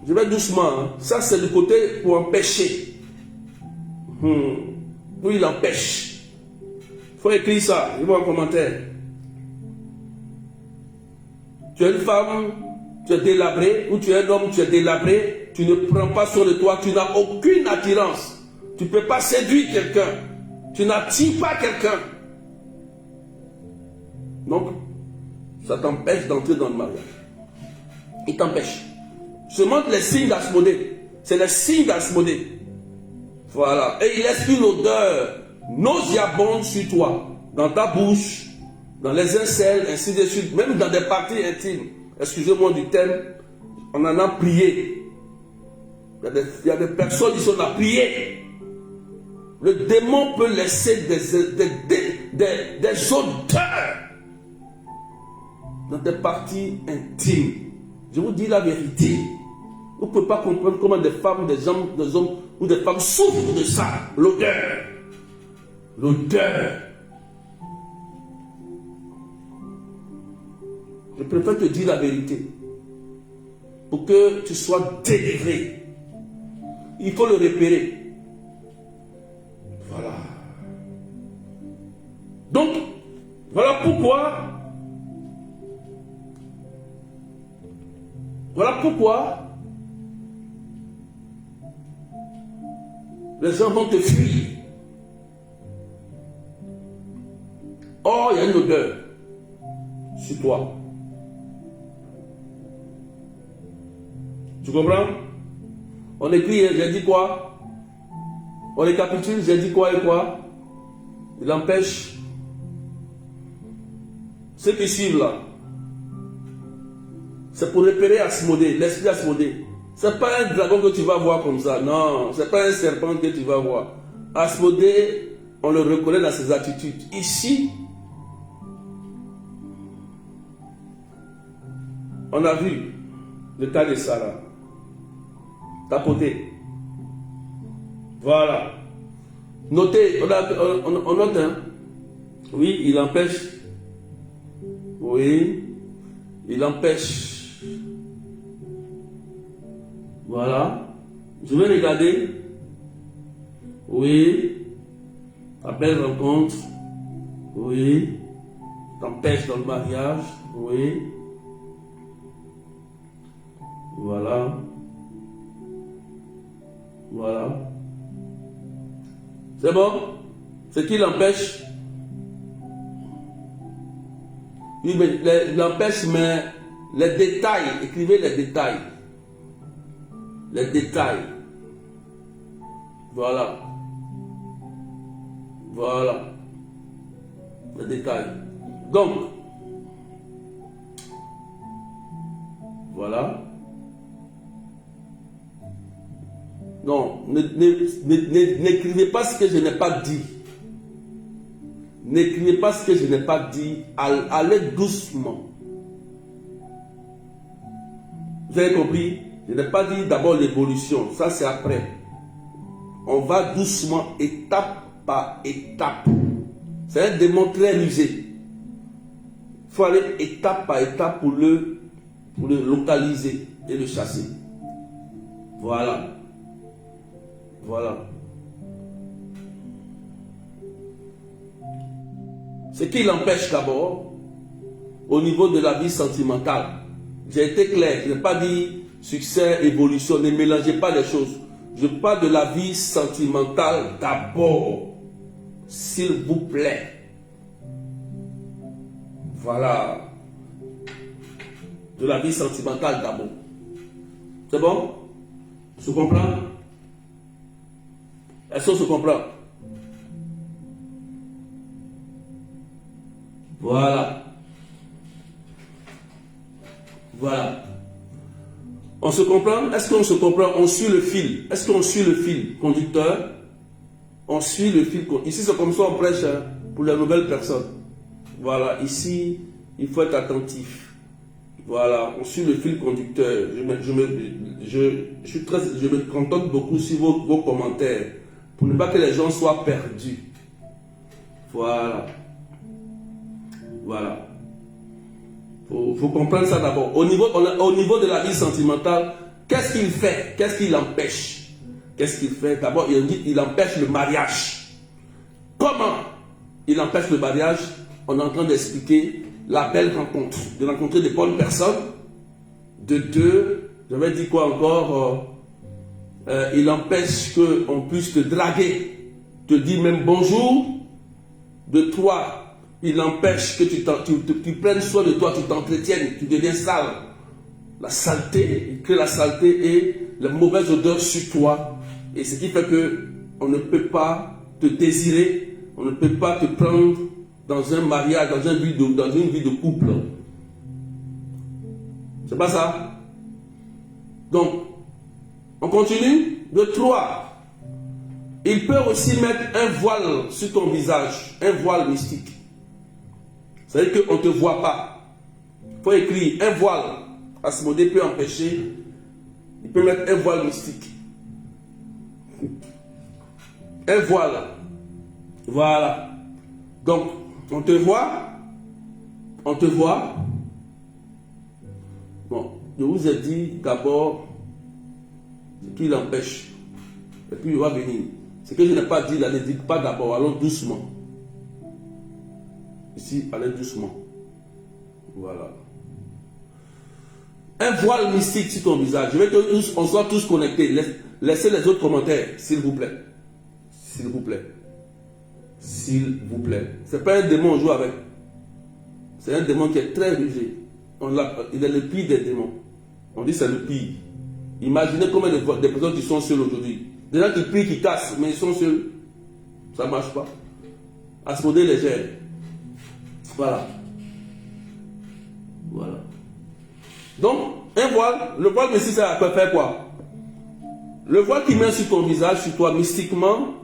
Je vais doucement. Hein. Ça, c'est le côté pour empêcher. Où il empêche. Il faut écrire ça. Je vois en commentaire. Tu es une femme, tu es délabré, ou tu es un homme, tu es délabré. Tu ne prends pas soin de toi. Tu n'as aucune attirance. Tu ne peux pas séduire quelqu'un. Tu n'attires pas quelqu'un. Donc, ça t'empêche d'entrer dans le mariage. Il t'empêche. Je te montre les signes d'Asmodée. C'est les signes d'Asmodée. Voilà. Et il laisse une odeur nauséabonde sur toi. Dans ta bouche, dans les aisselles, ainsi de suite. Même dans des parties intimes. Excusez-moi du thème. On en a prié. Il y a des personnes qui sont à prier. Le démon peut laisser des odeurs dans des parties intimes. Je vous dis la vérité. Vous ne pouvez pas comprendre comment des femmes, des hommes ou des femmes souffrent de ça. L'odeur. L'odeur. Je préfère te dire la vérité. Pour que tu sois délivré. Il faut le repérer. Voilà. Donc, voilà pourquoi les gens vont te fuir. Or, il y a une odeur sur toi. Tu comprends? On écrit, j'ai dit quoi? On récapitule, j'ai dit quoi et quoi? Il empêche ceux qui suivent là. C'est pour repérer Asmodée, l'esprit Asmodée. Ce n'est pas un dragon que tu vas voir comme ça. Non, ce n'est pas un serpent que tu vas voir. Asmodée, on le reconnaît dans ses attitudes. Ici, on a vu le cas de Sarah. Tapoter. Voilà. Notez, on note. Hein? Oui, il empêche. Oui, il empêche. Voilà. Je vais regarder. Oui. Ta belle rencontre. Oui. T'empêche dans le mariage. Oui. Voilà. Voilà. C'est bon? Ce qui l'empêche. Oui, mais il l'empêche, mais les détails, écrivez les détails. Les détails. Voilà. Voilà. Les détails. Donc, voilà. Non, n'écrivez pas ce que je n'ai pas dit. N'écrivez pas ce que je n'ai pas dit. Allez doucement. Vous avez compris? Je n'ai pas dit d'abord l'évolution, ça c'est après. On va doucement, étape par étape. C'est un démon très rusé. Il faut aller étape par étape pour le localiser et le chasser. Voilà. Voilà. Ce qui l'empêche d'abord, au niveau de la vie sentimentale, j'ai été clair, je n'ai pas dit succès, évolution, ne mélangez pas les choses. Je parle de la vie sentimentale d'abord, s'il vous plaît. Voilà. De la vie sentimentale d'abord. C'est bon? Se comprend? Est-ce qu'on se comprend? Voilà. Voilà. On se comprend? Est-ce qu'on se comprend? On suit le fil. Est-ce qu'on suit le fil conducteur? On suit le fil conducteur. Ici, c'est comme ça on prêche pour les nouvelles personnes. Voilà. Ici, il faut être attentif. Voilà. On suit le fil conducteur. Je me contente beaucoup sur vos commentaires pour ne pas que les gens soient perdus. Voilà. Voilà. Faut comprendre ça d'abord. Au niveau de la vie sentimentale, qu'est-ce qu'il fait? Qu'est-ce qui l'empêche? Qu'est-ce qu'il fait? D'abord, il empêche le mariage. Comment il empêche le mariage? On est en train d'expliquer la belle rencontre. De rencontrer des bonnes personnes. De deux, je vais dire quoi encore? Il empêche qu'on puisse te draguer, te dire même bonjour. De trois, il empêche que tu prennes soin de toi, tu t'entretiennes, tu deviens sale. La saleté, il crée la saleté et la mauvaise odeur sur toi. Et ce qui fait qu'on ne peut pas te désirer, on ne peut pas te prendre dans un mariage, dans une vie de couple. C'est pas ça? Donc, on continue. De 3, il peut aussi mettre un voile sur ton visage, un voile mystique. C'est-à-dire qu'on ne te voit pas. Il faut écrire un voile. Asmodée peut empêcher. Il peut mettre un voile mystique. Un voile. Voilà. Donc, on te voit. On te voit. Bon, je vous ai dit d'abord ce qui l'empêche. Et puis il va venir. Ce que je n'ai pas dit là, ne dites pas d'abord. Allons doucement. Ici, allez doucement. Voilà. Un voile mystique sur ton visage. Je veux qu'on soit tous connectés. Laissez les autres commentaires, s'il vous plaît. S'il vous plaît. S'il vous plaît. Ce n'est pas un démon, on joue avec. C'est un démon qui est très rusé. Il est le pire des démons. On dit c'est le pire. Imaginez combien de personnes qui sont seules aujourd'hui. Des gens qui prient, qui cassent, mais ils sont seuls. Ça ne marche pas. Asmodée légère. Voilà. Voilà. Donc, un voile, le voile mystique, ça peut faire quoi? Le voile qui met sur ton visage, sur toi, mystiquement,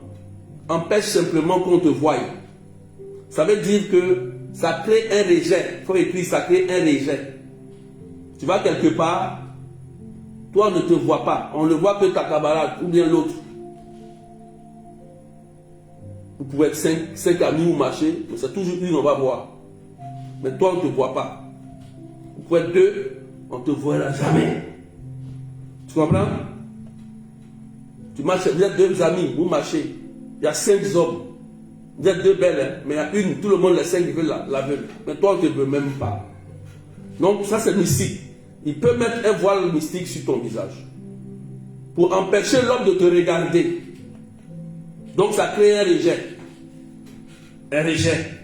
empêche simplement qu'on te voie. Ça veut dire que ça crée un rejet. Il faut écrire, ça crée un rejet. Tu vas quelque part, toi on ne te voit pas. On ne voit que ta camarade ou bien l'autre. Vous pouvez être 5 amis ou marcher, mais c'est toujours une, on va voir. Mais toi, on ne te voit pas. Vous pouvez être 2, on ne te verra jamais. Tu comprends? Tu marches, vous êtes 2 amis, vous marchez. Il y a 5 hommes. Vous êtes 2 belles, hein, mais il y a une, tout le monde, les 5 qui veulent la veulent. Mais toi, on ne te veut même pas. Donc, ça, c'est mystique. Il peut mettre un voile mystique sur ton visage pour empêcher l'homme de te regarder. Donc, ça crée un rejet. Un rejet.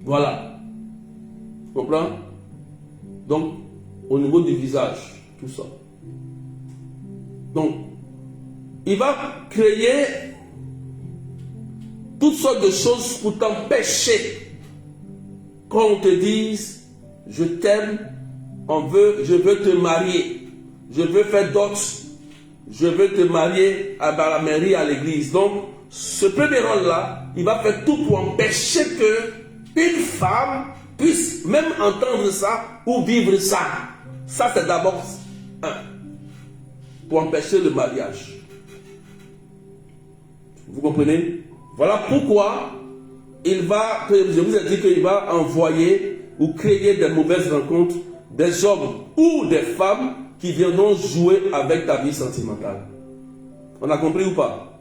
Voilà. Tu comprends? Donc, au niveau du visage, tout ça. Donc, il va créer toutes sortes de choses pour t'empêcher qu'on te dise je t'aime, je veux te marier, je veux faire dot, je veux te marier à la mairie, à l'église. Donc, ce premier rôle-là, il va faire tout pour empêcher que une femme puisse même entendre ça ou vivre ça. Ça, c'est d'abord un. Pour empêcher le mariage. Vous comprenez? Voilà pourquoi je vous ai dit qu'il va envoyer ou créer des mauvaises rencontres, des hommes ou des femmes qui viendront jouer avec ta vie sentimentale. On a compris ou pas?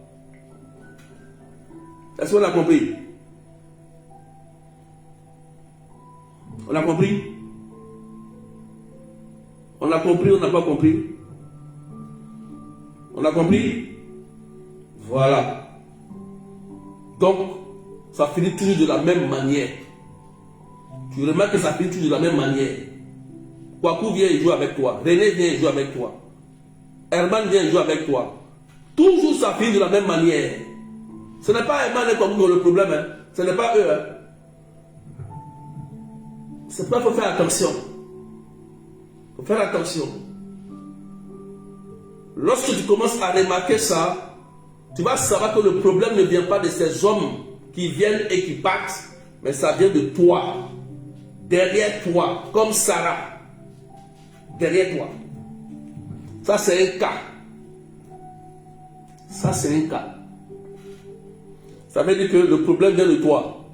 Est-ce qu'on a compris? On a compris? On a compris ou on n'a pas compris? On a compris? Voilà. Donc, ça finit toujours de la même manière. Tu remarques que ça finit toujours de la même manière. Kwaku vient jouer avec toi. René vient jouer avec toi. Herman vient jouer avec toi. Toujours ça finit de la même manière. Ce n'est pas Herman et Kwaku qui ont le problème. Hein. Ce n'est pas eux. Hein. C'est pourquoi il faut faire attention. Il faut faire attention. Lorsque tu commences à remarquer ça, tu vas savoir que le problème ne vient pas de ces hommes qui viennent et qui partent, mais ça vient de toi. Derrière toi, comme Sarah. Derrière toi. Ça, c'est un cas. Ça, c'est un cas. Ça veut dire que le problème vient de toi.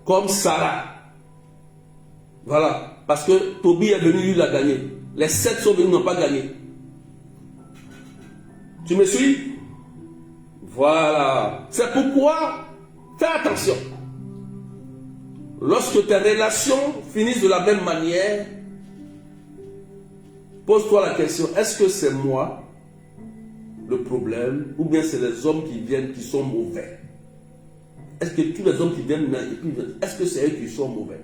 Comme Sarah. Voilà. Parce que Toby est venu, lui, il a gagné. Les 7 sont venus, n'ont pas gagné. Tu me suis? Voilà. C'est pourquoi, fais attention. Lorsque tes relations finissent de la même manière, pose-toi la question, est-ce que c'est moi le problème ou bien c'est les hommes qui viennent qui sont mauvais? Est-ce que tous les hommes qui viennent, est-ce que c'est eux qui sont mauvais?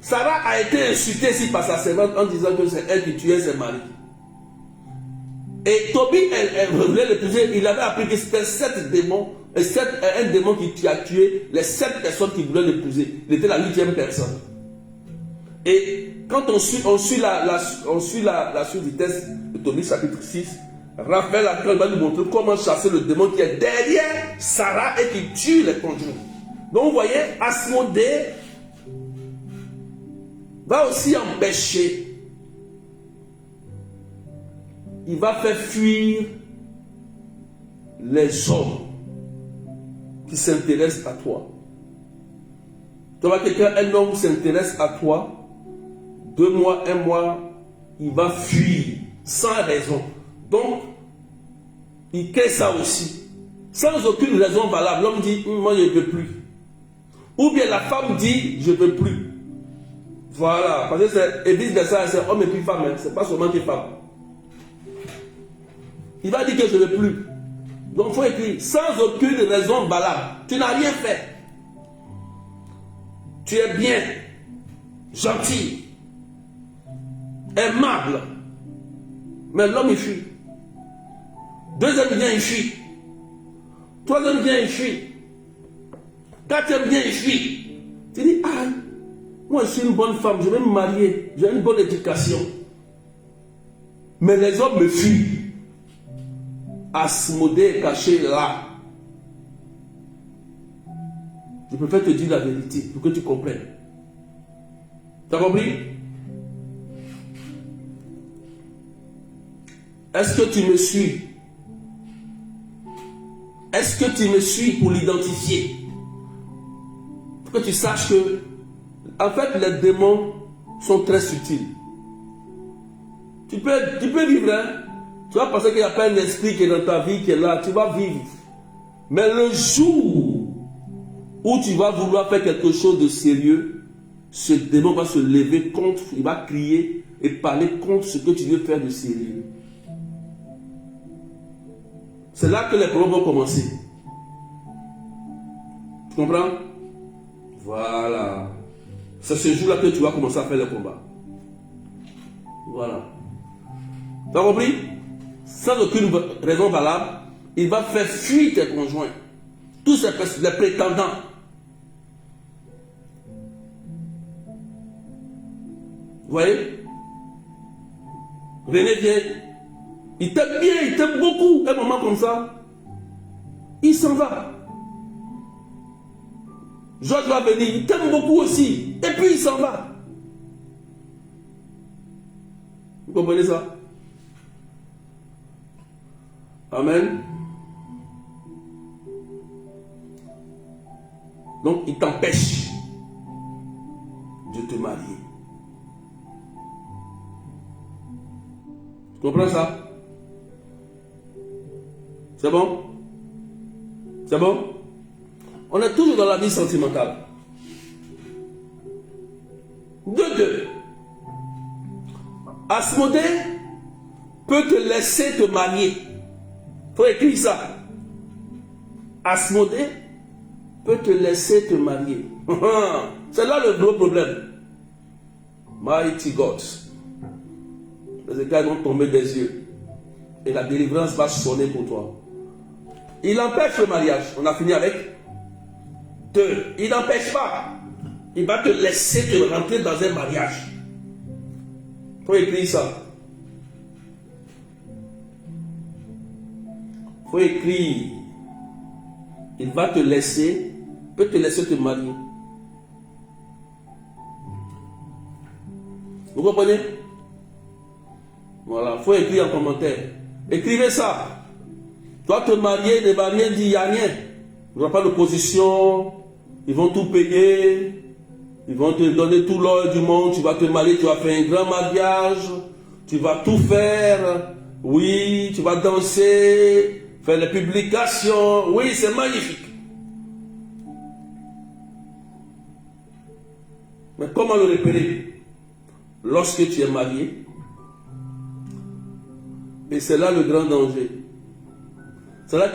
Sarah a été insultée ici par sa servante en disant que c'est elle qui tuait ses maris. Et Toby, elle voulait l'épouser, il avait appris que c'était 7 démons, un démon qui a tué les 7 personnes qui voulaient l'épouser. Il était la 8e personne. Et quand on suit la suite du test de Toby chapitre 6, Raphaël va nous montrer comment chasser le démon qui est derrière Sarah et qui tue les conjoints. Donc vous voyez, Asmodée va aussi empêcher. Il va faire fuir les hommes qui s'intéressent à toi. Tu vois quelqu'un, un homme s'intéresse à toi, 2 mois, 1 mois, il va fuir sans raison. Donc, il crée ça aussi. Sans aucune raison valable. L'homme dit, moi je ne veux plus. Ou bien la femme dit, je ne veux plus. Voilà. Parce que c'est vice versa, c'est homme et puis femme. Hein. Ce n'est pas seulement que femme. Il va dire que je ne veux plus. Donc il faut écrire, sans aucune raison valable. Tu n'as rien fait. Tu es bien, gentil, aimable. Mais l'homme il fuit. Deuxième vient, il fuit. Troisième vient, il fuit. Quatrième vient, il fuit. Tu dis, ah, moi je suis une bonne femme, je vais me marier, j'ai une bonne éducation. Mais les hommes me fuient. Asmodée est caché là. Je préfère te dire la vérité pour que tu comprennes. Tu as compris? Est-ce que tu me suis? Est-ce que tu me suis pour l'identifier? Pour que tu saches que, en fait, les démons sont très subtils. Tu peux vivre, hein? Tu vas penser qu'il n'y a pas un esprit qui est dans ta vie, qui est là. Tu vas vivre. Mais le jour où tu vas vouloir faire quelque chose de sérieux, ce démon va se lever contre, il va crier et parler contre ce que tu veux faire de sérieux. C'est là que les problèmes vont commencer. Tu comprends? Voilà. C'est ce jour-là que tu vas commencer à faire le combat. Voilà. Tu as compris? Sans aucune raison valable, il va faire fuir tes conjoints. Tous les prétendants. Vous voyez? René vient. Il t'aime bien, il t'aime beaucoup. Un moment comme ça, il s'en va. Georges va venir, il t'aime beaucoup aussi. Et puis il s'en va. Vous comprenez ça? Amen. Donc, il t'empêche de te marier. Tu comprends ça? C'est bon? C'est bon? On est toujours dans la vie sentimentale. De deux. Asmodée peut te laisser te marier. Il faut écrire ça. Asmodée peut te laisser te marier. C'est là le gros problème. Mighty God. Les éclats vont tomber des yeux. Et la délivrance va sonner pour toi. Il empêche le mariage. On a fini avec 2. Il n'empêche pas. Il va te laisser te rentrer dans un mariage. Il faut écrire ça. Il faut écrire. Il va te laisser, peut te laisser te marier. Vous comprenez? Voilà, il faut écrire en commentaire. Écrivez ça. Toi te marier, ne va rien dire, il n'y a rien. Il n'y aura pas de position. Ils vont tout payer. Ils vont te donner tout l'or du monde. Tu vas te marier, tu vas faire un grand mariage. Tu vas tout faire. Oui, tu vas danser, faire les publications. Oui, c'est magnifique. Mais comment le repérer? Lorsque tu es marié. Et c'est là le grand danger. C'est là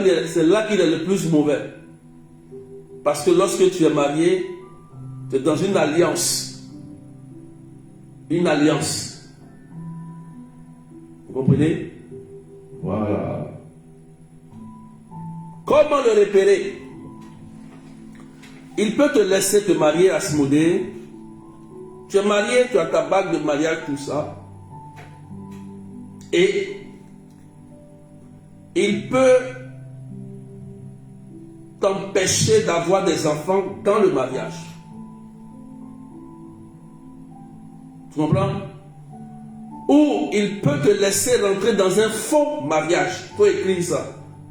qu'il est le plus mauvais. Parce que lorsque tu es marié, tu es dans une alliance. Une alliance. Vous comprenez? Voilà. Comment le repérer? Il peut te laisser te marier à Asmodée. Tu es marié, tu as ta bague de mariage, tout ça. Et il peut t'empêcher d'avoir des enfants dans le mariage. Tu comprends? Ou il peut te laisser rentrer dans un faux mariage. Il faut écrire ça.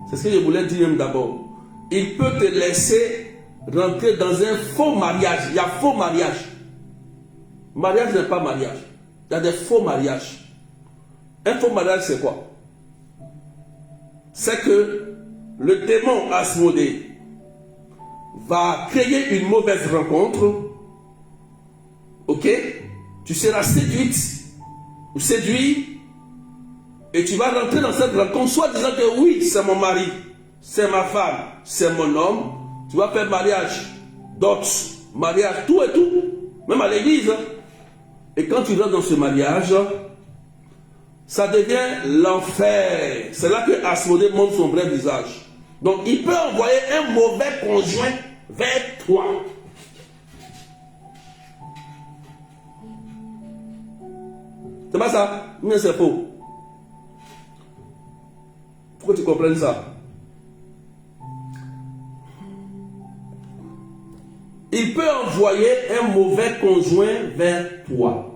C'est ce que je voulais dire même d'abord. Il peut te laisser rentrer dans un faux mariage. Il y a faux mariage. Mariage n'est pas mariage. Il y a des faux mariages. Un faux mariage, c'est quoi? C'est que le démon Asmodée va créer une mauvaise rencontre. Ok? Tu seras séduite ou séduit et tu vas rentrer dans cette rencontre soit disant que oui, c'est mon mari, c'est ma femme, c'est mon homme. Tu vas faire mariage, dot, mariage, tout et tout, même à l'église. Et quand tu rentres dans ce mariage, ça devient l'enfer. C'est là que Asmodée montre son vrai visage. Donc il peut envoyer un mauvais conjoint vers toi. C'est pas ça? Mais c'est faux. Pourquoi tu comprennes ça? Il peut envoyer un mauvais conjoint vers toi.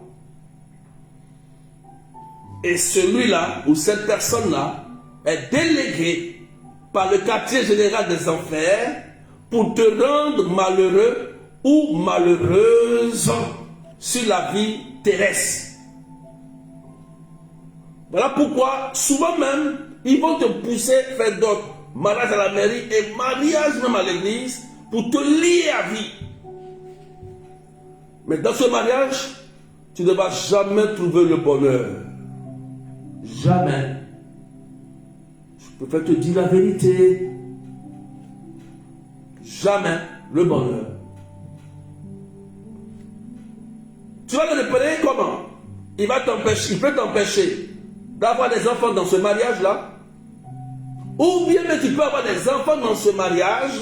Et celui-là, ou cette personne-là, est délégué par le quartier général des enfers pour te rendre malheureux ou malheureuse sur la vie terrestre. Voilà pourquoi, souvent même, ils vont te pousser à faire d'autres mariages à la mairie et mariage même à l'église pour te lier à vie. Mais dans ce mariage, tu ne vas jamais trouver le bonheur. Jamais. Je préfère te dire la vérité. Jamais le bonheur. Tu vas le repérer comment? Il peut t'empêcher d'avoir des enfants dans ce mariage-là. Ou bien mais tu peux avoir des enfants dans ce mariage,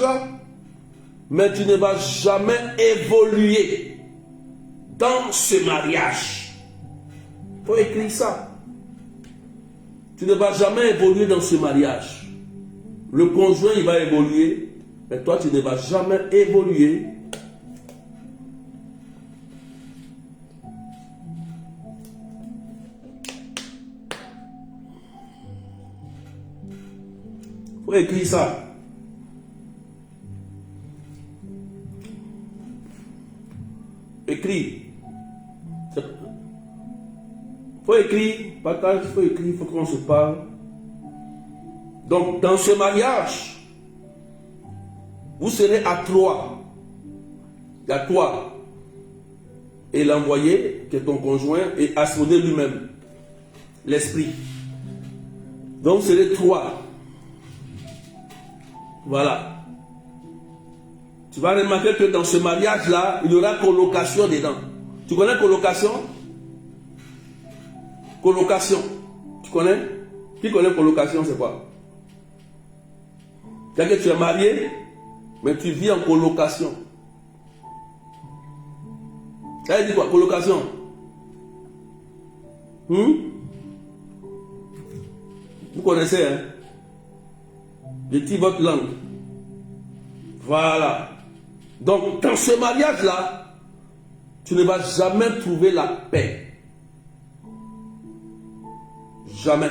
mais tu ne vas jamais évoluer dans ce mariage. Il faut écrire ça. Tu ne vas jamais évoluer dans ce mariage. Le conjoint, il va évoluer, mais toi, tu ne vas jamais évoluer. faut écrire ça. Écris. Faut écrire, partage, faut écrire, faut qu'on se parle. Donc, dans ce mariage, vous serez à 3. Il y a toi et l'envoyé, qui est ton conjoint, et Asmodée lui-même, l'esprit. Donc, vous serez 3. Voilà. Tu vas remarquer que dans ce mariage-là, il y aura colocation dedans. Tu connais colocation? Colocation. Tu connais? Qui connaît colocation, c'est quoi? C'est-à-dire que tu es marié, mais tu vis en colocation. Ça veut dire quoi? Colocation. Vous connaissez, hein? Je dis votre langue. Voilà. Donc, dans ce mariage-là, tu ne vas jamais trouver la paix. Jamais.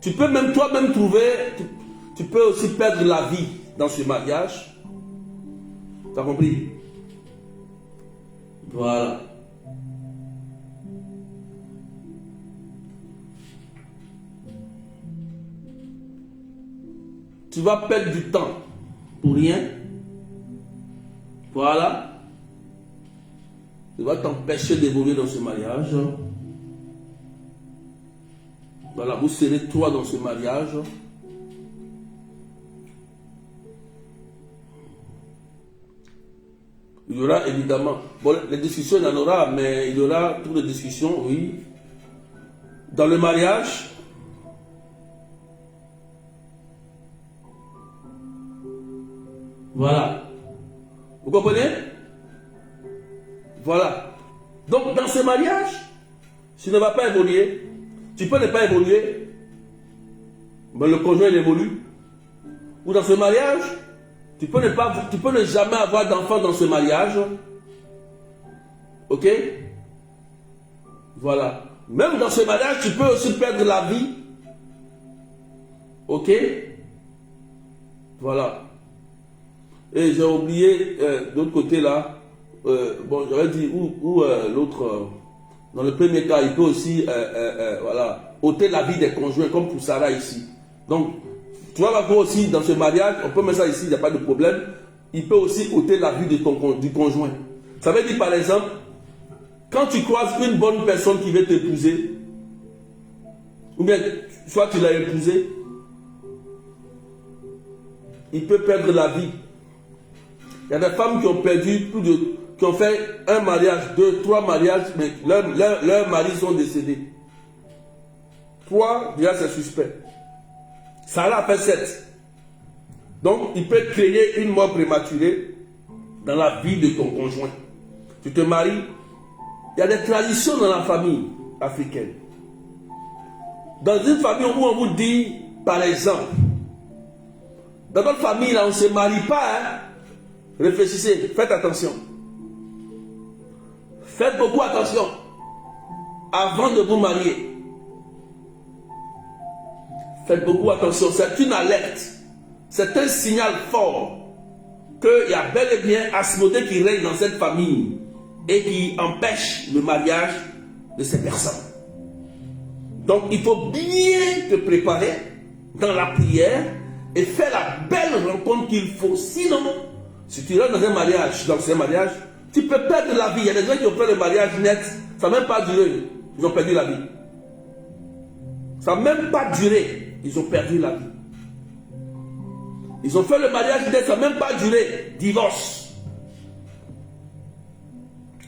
Tu peux même toi-même trouver, tu peux aussi perdre la vie dans ce mariage. Tu as compris? Voilà. Tu vas perdre du temps pour rien. Voilà. Tu vas t'empêcher d'évoluer dans ce mariage. Voilà, vous serez 3 dans ce mariage. Il y aura évidemment, bon, les discussions, il y en aura, mais il y aura toutes les discussions, oui. Dans le mariage, voilà. Vous comprenez? Voilà. Donc, dans ce mariage, tu ne vas pas évoluer. Tu peux ne pas évoluer, mais le conjoint évolue. Ou dans ce mariage, tu peux ne jamais avoir d'enfant dans ce mariage. Ok? Voilà. Même dans ce mariage, tu peux aussi perdre la vie. Ok? Voilà. Et j'ai oublié, de l'autre côté là, bon, j'aurais dit, l'autre... Dans le premier cas, il peut aussi voilà, ôter la vie des conjoints, comme pour Sarah ici. Donc, tu vas voir aussi dans ce mariage, on peut mettre ça ici, il n'y a pas de problème. Il peut aussi ôter la vie de du conjoint. Ça veut dire par exemple, quand tu croises une bonne personne qui veut t'épouser, ou bien soit tu l'as épousé, il peut perdre la vie. Il y a des femmes qui ont perdu qui ont fait un mariage, 2, 3 mariages, mais leurs maris sont décédés. 3, déjà c'est suspect. Sarah a fait 7. Donc, il peut créer une mort prématurée dans la vie de ton conjoint. Tu te maries, il y a des traditions dans la famille africaine. Dans une famille où on vous dit, par exemple, dans notre famille, là, on ne se marie pas, hein? Réfléchissez, faites attention. Faites beaucoup attention avant de vous marier. Faites beaucoup attention, c'est une alerte. C'est un signal fort qu'il y a bel et bien Asmodée qui règne dans cette famille et qui empêche le mariage de ces personnes. Donc il faut bien te préparer dans la prière et faire la belle rencontre qu'il faut. Sinon, si tu rentres dans un mariage, tu peux perdre la vie. Il y a des gens qui ont fait le mariage net, ça n'a même pas duré, ils ont perdu la vie. Ça n'a même pas duré, ils ont perdu la vie. Ils ont fait le mariage net, ça n'a même pas duré, divorce.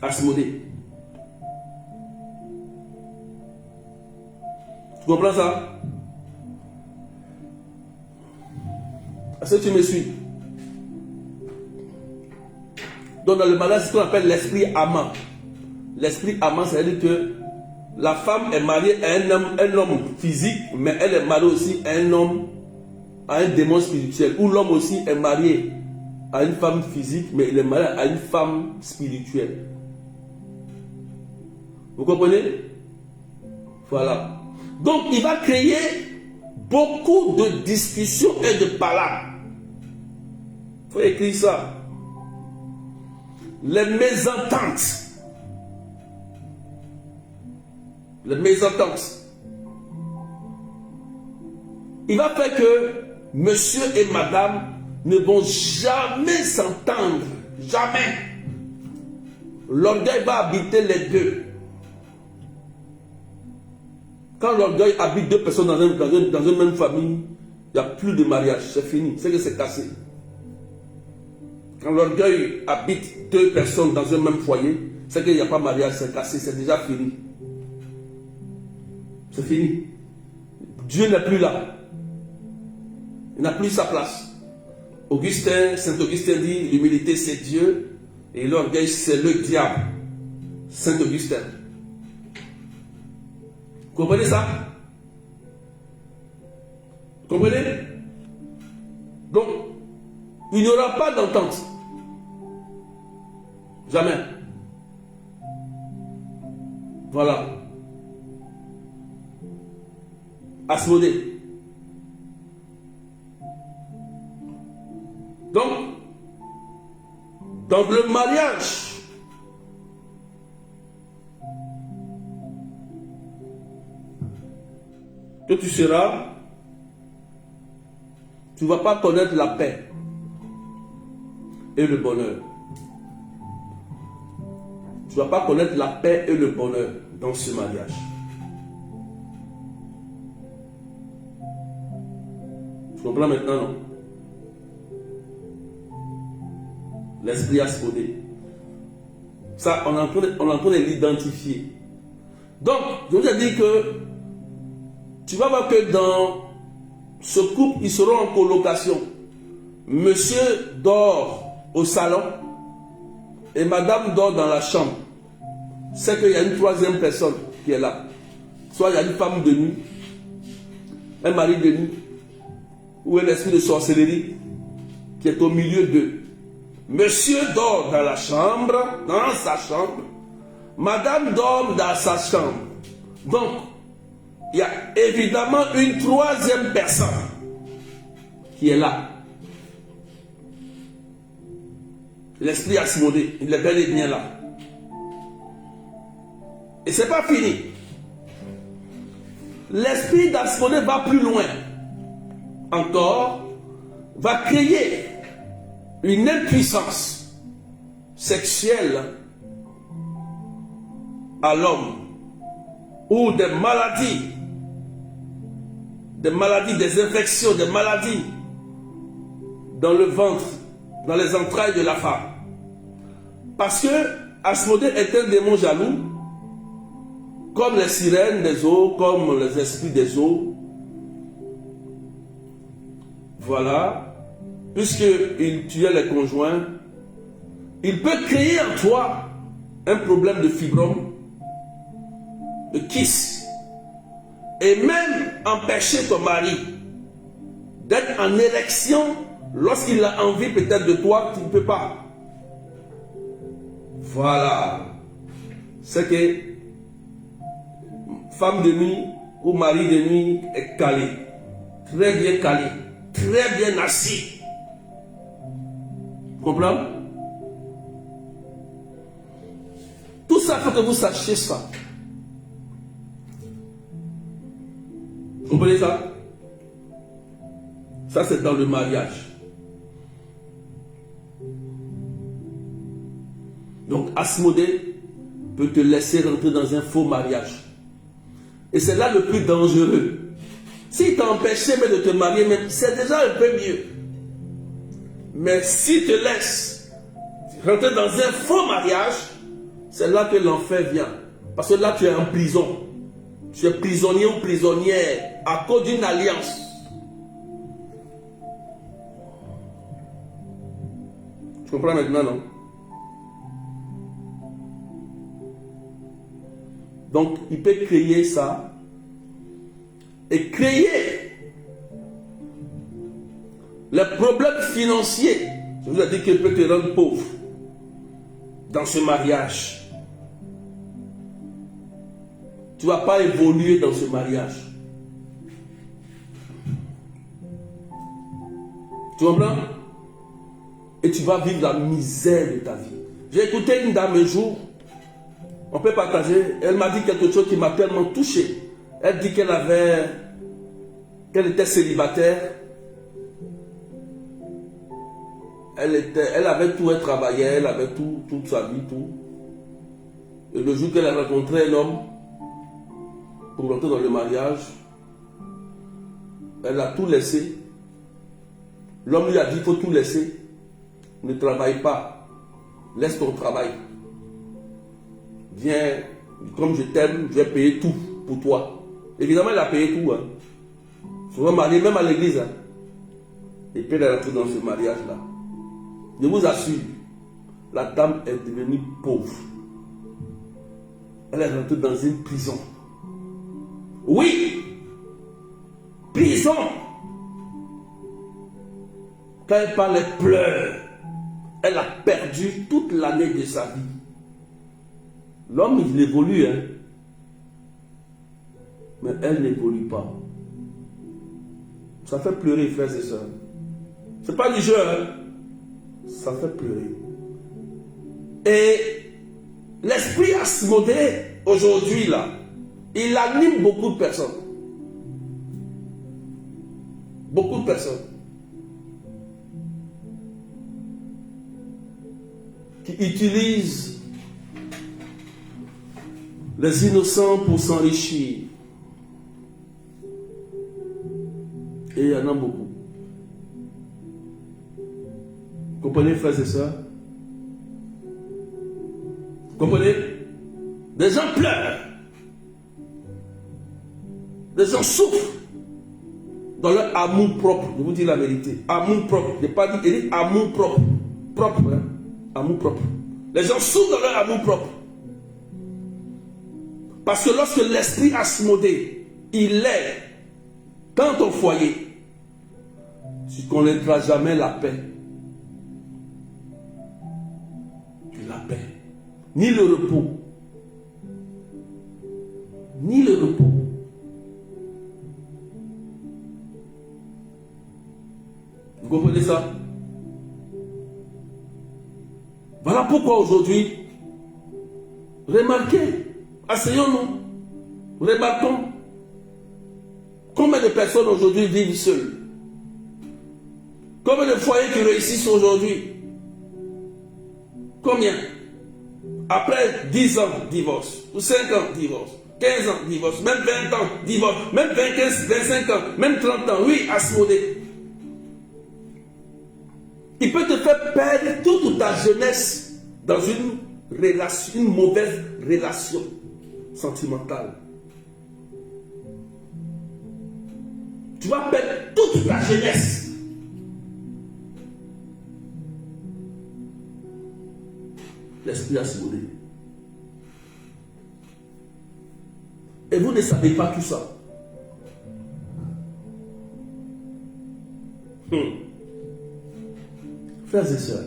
Asmodée. Tu comprends ça? Est-ce que tu me suis? Donc dans le mariage, c'est ce qu'on appelle l'esprit amant. L'esprit amant, c'est-à-dire que la femme est mariée à un homme physique, mais elle est mariée aussi à un homme, à un démon spirituel. Ou l'homme aussi est marié à une femme physique, mais il est marié à une femme spirituelle. Vous comprenez? Voilà. Donc il va créer beaucoup de discussions et de palabres. Il faut écrire ça. Les mésententes. Les mésententes. Il va faire que monsieur et madame ne vont jamais s'entendre. Jamais. L'orgueil va habiter les deux. Quand l'orgueil habite deux personnes dans une même famille, il n'y a plus de mariage. C'est fini. C'est que c'est cassé. Quand l'orgueil habite deux personnes dans un même foyer, c'est qu'il n'y a pas de mariage. C'est cassé. C'est déjà fini. C'est fini. Dieu n'est plus là. Il n'a plus sa place. Saint Augustin dit, l'humilité c'est Dieu et l'orgueil c'est le diable. Saint Augustin. Comprenez ça? Comprenez? Donc, il n'y aura pas d'entente. Jamais. Voilà. Asmodée. Donc, dans le mariage, que tu seras, tu ne vas pas connaître la paix et le bonheur. Tu ne vas pas connaître la paix et le bonheur dans ce mariage. Tu comprends maintenant, non? L'esprit asmodé. Ça, on est en train de l'identifier. Donc, je vous ai dit que tu vas voir que dans ce couple, ils seront en colocation. Monsieur dort au salon et madame dort dans la chambre. C'est qu'il y a une troisième personne qui est là. Soit il y a une femme de nuit, un mari de nuit, ou un esprit de sorcellerie qui est au milieu d'eux. Monsieur dort dans la chambre, dans sa chambre. Madame dort dans sa chambre. Donc, il y a évidemment une troisième personne qui est là. L'esprit asmodé, il est bel et bien là. Et ce n'est pas fini. L'esprit d'asmodé va plus loin. Encore, va créer une impuissance sexuelle à l'homme ou des maladies, des infections, des maladies dans le ventre, dans les entrailles de la femme. Parce que Asmodée est un démon jaloux, comme les sirènes des eaux, comme les esprits des eaux. Voilà. Puisqu'il tuait les conjoints, il peut créer en toi un problème de fibrome, de kyste, et même empêcher ton mari d'être en érection lorsqu'il a envie peut-être de toi, tu ne peux pas. Voilà. C'est que femme de nuit ou mari de nuit est calé, très bien calé, très bien assis. Comprends? Tout ça, il faut que vous sachiez ça. Vous comprenez ça? Ça, c'est dans le mariage. Donc, Asmodée peut te laisser rentrer dans un faux mariage. Et c'est là le plus dangereux. S'il t'a empêché même de te marier, c'est déjà un peu mieux. Mais s'il te laisse rentrer dans un faux mariage, c'est là que l'enfer vient. Parce que là, tu es en prison. Tu es prisonnier ou prisonnière à cause d'une alliance. Tu comprends maintenant, non? Donc, il peut créer ça et créer les problèmes financiers. Je vous ai dit qu'il peut te rendre pauvre dans ce mariage. Tu ne vas pas évoluer dans ce mariage. Tu comprends? Et tu vas vivre la misère de ta vie. J'ai écouté une dame un jour, on peut partager, elle m'a dit quelque chose qui m'a tellement touché. Elle dit qu'elle était célibataire. Elle avait tout, elle travaillait, elle avait tout, toute sa vie, tout. Et le jour qu'elle a rencontré un homme, pour rentrer dans le mariage, elle a tout laissé. L'homme lui a dit, il faut tout laisser. Ne travaille pas. Laisse ton travail. Viens, comme je t'aime, je vais payer tout pour toi. Évidemment, elle a payé tout. Hein. Souvent marié, même à l'église. Hein. Et puis elle est rentrée dans ce mariage-là. Je vous assure, la dame est devenue pauvre. Elle est rentrée dans une prison. Oui! Prison! Quand elle parle, elle pleure. Elle a perdu toute l'année de sa vie. L'homme, il évolue, hein. Mais elle n'évolue pas. Ça fait pleurer, frères et sœurs. Ce n'est pas du jeu, hein. Ça fait pleurer. Et l'esprit Asmodée, aujourd'hui, là, il anime beaucoup de personnes. Beaucoup de personnes. Qui utilisent les innocents pour s'enrichir. Et il y en a beaucoup. Comprenez, frères et sœurs? Comprenez? Des gens pleurent. Des gens souffrent dans leur amour propre. Je vous dis la vérité. Amour propre. Je n'ai pas dit, il dit amour propre. Propre, hein? Amour propre. Les gens souffrent dans leur amour propre. Parce que lorsque l'esprit Asmodée, il est dans ton foyer, tu ne connaîtras jamais la paix. La paix. Ni le repos. Ni le repos. Vous comprenez ça? Voilà pourquoi aujourd'hui, remarquez, asseyons-nous, remarquons combien de personnes aujourd'hui vivent seules. Combien de foyers qui réussissent aujourd'hui? Combien? Après 10 ans, divorce. Ou 5 ans, divorce. 15 ans, divorce. Même 20 ans, divorce. Même 25 ans. Même 30 ans. Oui, Asmodée. Il peut te faire perdre toute ta jeunesse dans une relation, une mauvaise relation sentimentale. Tu vas perdre toute ta jeunesse. L'esprit Asmodée. Et vous ne savez pas tout ça. Frères et sœurs,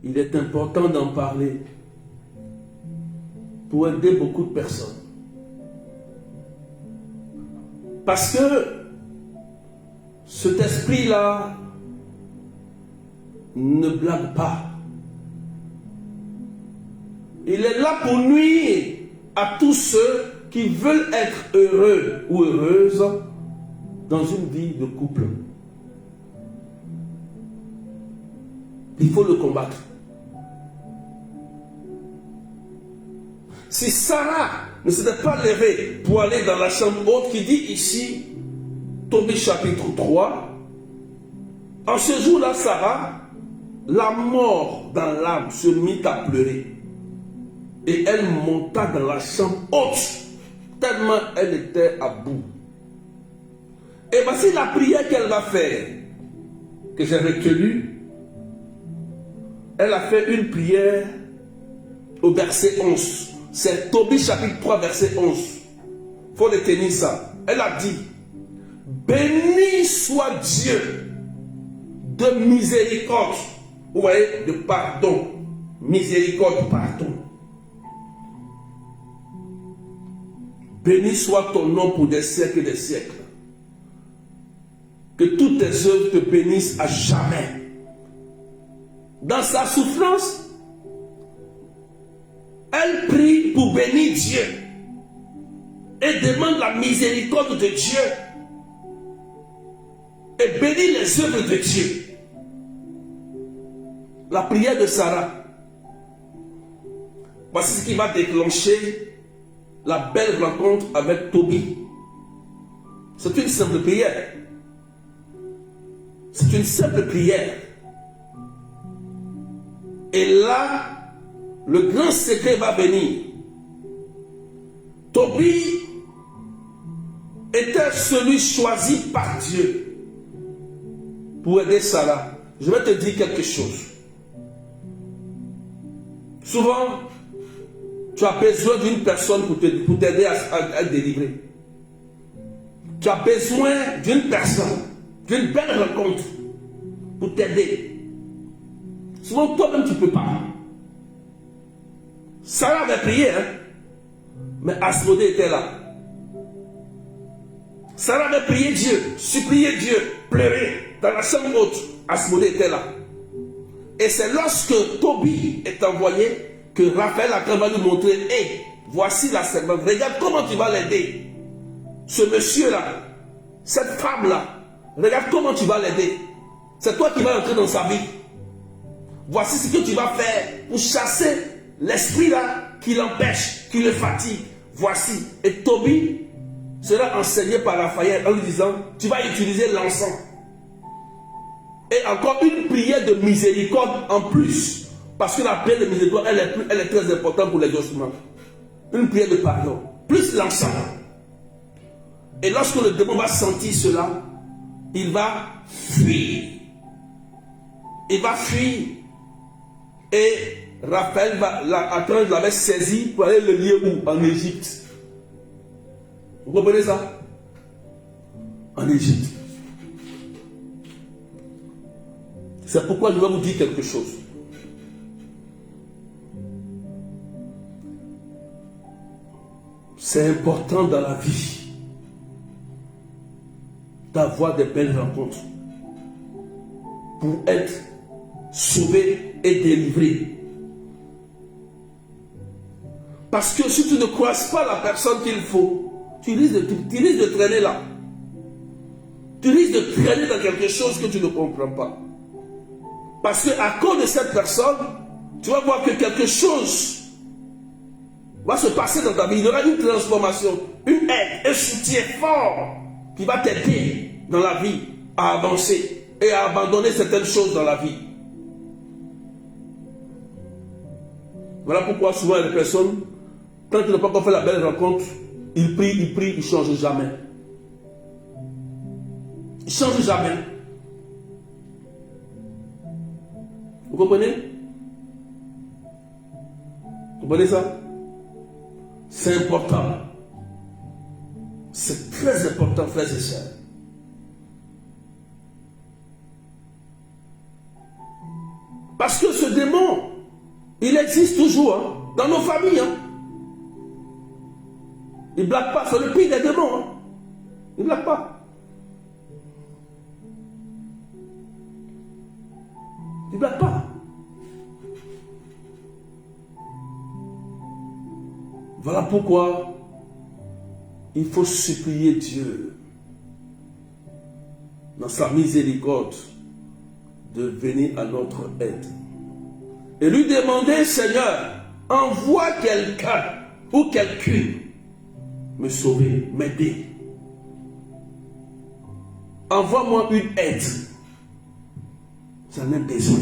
il est important d'en parler pour aider beaucoup de personnes. Parce que cet esprit-là ne blague pas. Il est là pour nuire à tous ceux qui veulent être heureux ou heureuses dans une vie de couple. Il faut le combattre. Si Sarah ne s'était pas levée pour aller dans la chambre haute qui dit ici, Tobie chapitre 3, en ce jour-là, Sarah, la mort dans l'âme, se mit à pleurer. Et elle monta dans la chambre haute, tellement elle était à bout. Et voici la prière qu'elle va faire, que j'ai retenue. Elle a fait une prière au verset 11. C'est Tobie chapitre 3, verset 11. Il faut retenir ça. Elle a dit, béni soit Dieu de miséricorde. Vous voyez, de pardon. Miséricorde, pardon. Béni soit ton nom pour des siècles et des siècles. Que toutes tes œuvres te bénissent à jamais. Dans sa souffrance, elle prie pour bénir Dieu et demande la miséricorde de Dieu et bénit les œuvres de Dieu. La prière de Sarah, voici ce qui va déclencher la belle rencontre avec Tobie. C'est une simple prière. C'est une simple prière. Et là, le grand secret va venir. Tobie était celui choisi par Dieu pour aider Sarah. Je vais te dire quelque chose. Souvent, tu as besoin d'une personne pour t'aider à délivrer. Tu as besoin d'une personne, d'une belle rencontre pour t'aider. Souvent, toi-même, tu ne peux pas. Sarah avait prié, hein? Mais Asmodée était là. Sarah avait prié Dieu, supplié Dieu, pleuré dans la chambre haute. Asmodée était là. Et c'est lorsque Tobie est envoyé que Raphaël a va lui montrer, hey, voici la servante, regarde comment tu vas l'aider. Ce monsieur-là, cette femme-là, regarde comment tu vas l'aider. C'est toi qui vas entrer dans sa vie. Voici ce que tu vas faire pour chasser l'esprit-là qui l'empêche, qui le fatigue. Voici. Et Tobie sera enseigné par Raphaël en lui disant, tu vas utiliser l'encens. Et encore une prière de miséricorde en plus. Parce que la prière de miséricorde, elle est très importante pour les ossements. Une prière de pardon. Plus l'encens. Et lorsque le démon va sentir cela, il va fuir. Il va fuir. Et Raphaël, Archange l'avait saisi pour aller le lier où? En Égypte. Vous comprenez ça? En Égypte. C'est pourquoi je vais vous dire quelque chose. C'est important dans la vie d'avoir des belles rencontres pour être sauvé et délivré. Parce que si tu ne croises pas la personne qu'il faut, tu risques de traîner là. Tu risques de traîner dans quelque chose que tu ne comprends pas. Parce qu'à cause de cette personne, tu vas voir que quelque chose va se passer dans ta vie. Il y aura une transformation, une aide, un soutien fort qui va t'aider dans la vie à avancer et à abandonner certaines choses dans la vie. Voilà pourquoi souvent les personnes, quand ils n'ont pas encore fait la belle rencontre, ils prient, ils ne changent jamais. Ils ne changent jamais. Vous comprenez? Vous comprenez ça? C'est important. C'est très important, frères et sœurs. Parce que ce démon, il existe toujours, hein, dans nos familles. Hein. Il ne blague pas, c'est le pire des démons. Hein. Il ne blague pas. Il ne blague pas. Voilà pourquoi il faut supplier Dieu dans sa miséricorde de venir à notre aide. Et lui demander, Seigneur, envoie quelqu'un ou quelqu'une me sauver, m'aider. Envoie-moi une aide. J'en ai besoin.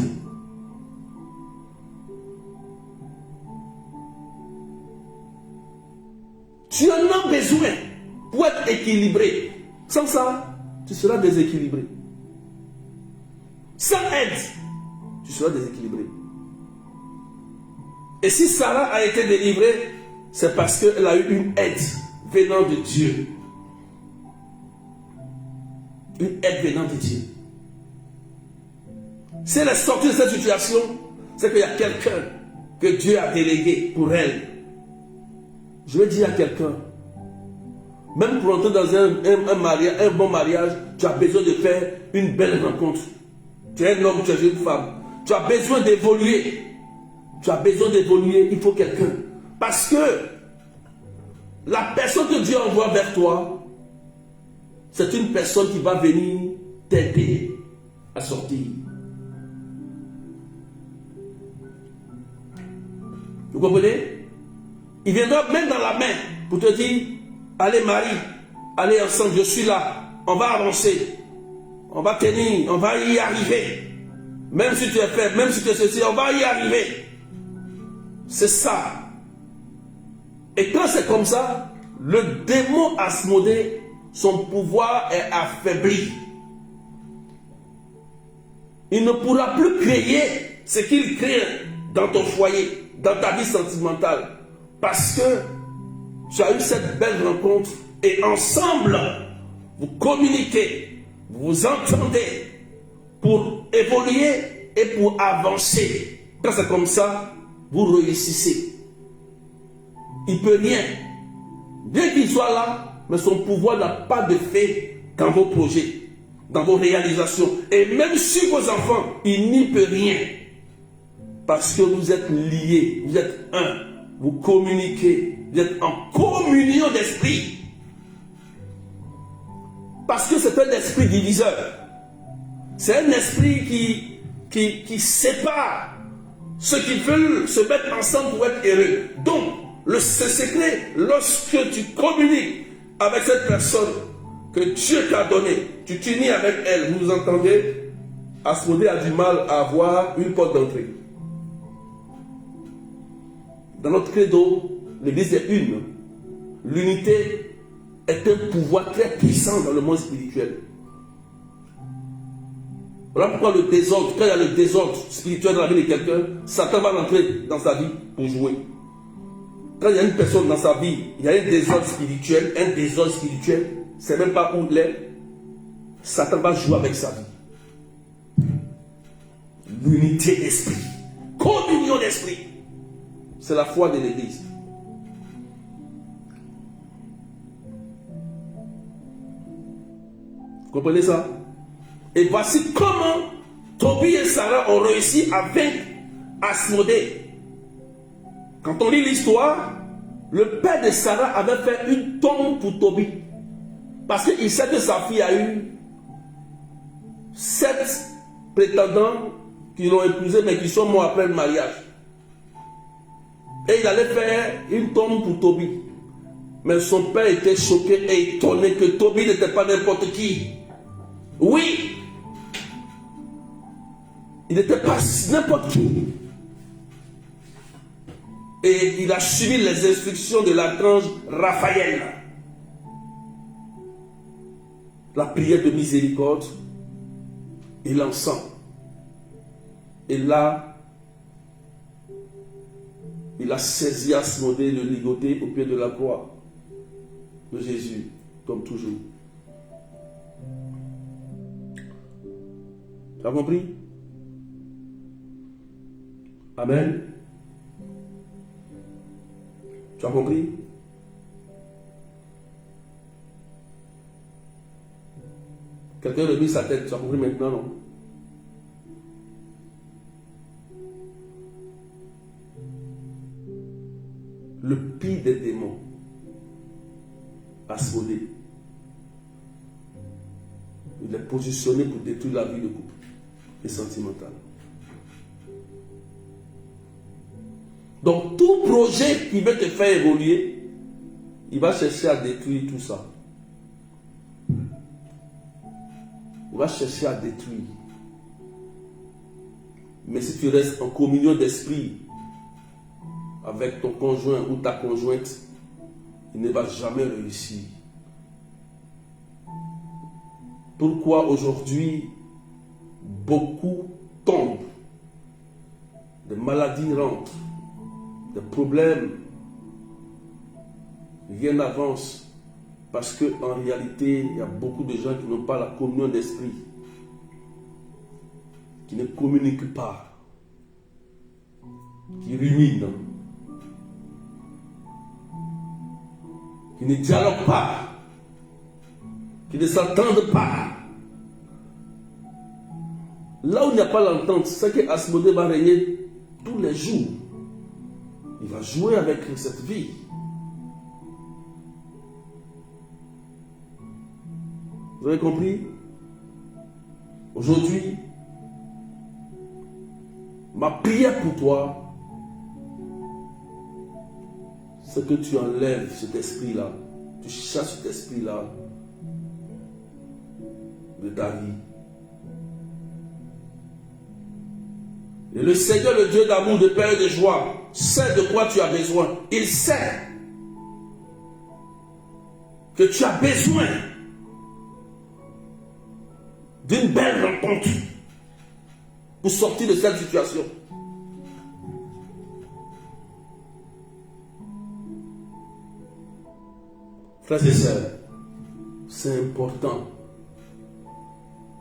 Tu en as besoin pour être équilibré. Sans ça, tu seras déséquilibré. Sans aide, tu seras déséquilibré. Et si Sarah a été délivrée, c'est parce qu'elle a eu une aide venant de Dieu. Une aide venant de Dieu. Si elle est sortie de cette situation, c'est qu'il y a quelqu'un que Dieu a délégué pour elle. Je vais dire à quelqu'un, Même pour entrer dans un mariage, un bon mariage, tu as besoin de faire une belle rencontre. Tu es un homme, tu es une femme. Tu as besoin d'évoluer. Tu as besoin d'évoluer, il faut quelqu'un. Parce que la personne que Dieu envoie vers toi, c'est une personne qui va venir t'aider à sortir. Vous comprenez? Il viendra même dans la main pour te dire, allez Marie, allez ensemble, je suis là, on va avancer, on va tenir, on va y arriver. Même si tu es faible, même si tu es ceci, on va y arriver. C'est ça. Et quand c'est comme ça, le démon Asmodée, son pouvoir est affaibli. Il ne pourra plus créer ce qu'il crée dans ton foyer, dans ta vie sentimentale. Parce que tu as eu cette belle rencontre et ensemble, vous communiquez, vous vous entendez pour évoluer et pour avancer. Quand c'est comme ça, vous réussissez. Il ne peut rien. Bien qu'il soit là, mais son pouvoir n'a pas de fait dans vos projets, dans vos réalisations. Et même sur vos enfants, il n'y peut rien. Parce que vous êtes liés, vous êtes un, vous communiquez, vous êtes en communion d'esprit. Parce que c'est un esprit diviseur. C'est un esprit qui sépare ceux qui veulent se mettre ensemble pour être heureux. Donc, ce secret, lorsque tu communiques avec cette personne que Dieu t'a donnée, tu t'unis avec elle, vous entendez, Asmodée a du mal à avoir une porte d'entrée. Dans notre credo, l'Église est une. L'unité est un pouvoir très puissant dans le monde spirituel. Voilà pourquoi le désordre, quand il y a le désordre spirituel dans la vie de quelqu'un, Satan va rentrer dans sa vie pour jouer. Quand il y a une personne dans sa vie, il y a un désordre spirituel, c'est même pas où il est, Satan va jouer avec sa vie. L'unité d'esprit, communion d'esprit, c'est la foi de l'Église. Vous comprenez ça? Et voici comment Tobie et Sarah ont réussi à vaincre Asmodée. Quand on lit l'histoire, le père de Sarah avait fait une tombe pour Tobie. Parce qu'il sait que sa fille a eu 7 prétendants qui l'ont épousée mais qui sont morts après le mariage. Et il allait faire une tombe pour Tobie. Mais son père était choqué et étonné que Tobie n'était pas n'importe qui. Oui, il n'était pas n'importe qui. Et il a suivi les instructions de l'archange Raphaël. La prière de miséricorde et l'encens. Et là, il a saisi Asmodée, le ligoté au pied de la croix de Jésus, comme toujours. Tu as compris? Amen. Tu as compris? Quelqu'un a mis sa tête, tu as compris maintenant, non? Le pire des démons, Asmodée, il est positionné pour détruire la vie de couple et sentimentale. Donc tout projet qui veut te faire évoluer, il va chercher à détruire tout ça. Il va chercher à détruire. Mais si tu restes en communion d'esprit avec ton conjoint ou ta conjointe, il ne va jamais réussir. Pourquoi aujourd'hui beaucoup tombent, des maladies rentrent, des problèmes, rien n'avance, parce qu'en réalité, il y a beaucoup de gens qui n'ont pas la communion d'esprit, qui ne communiquent pas, qui ruminent, qui ne dialoguent pas. qui ne s'entendent pas. Là où il n'y a pas l'entente, c'est que Asmodée va régner tous les jours. Il va jouer avec cette vie. Vous avez compris? Aujourd'hui, ma prière pour toi, c'est que tu enlèves cet esprit-là, tu chasses cet esprit-là de ta vie. Et le Seigneur, le Dieu d'amour, de paix et de joie, sait de quoi tu as besoin. Il sait que tu as besoin d'une belle rencontre pour sortir de cette situation. Frères et sœurs, c'est important.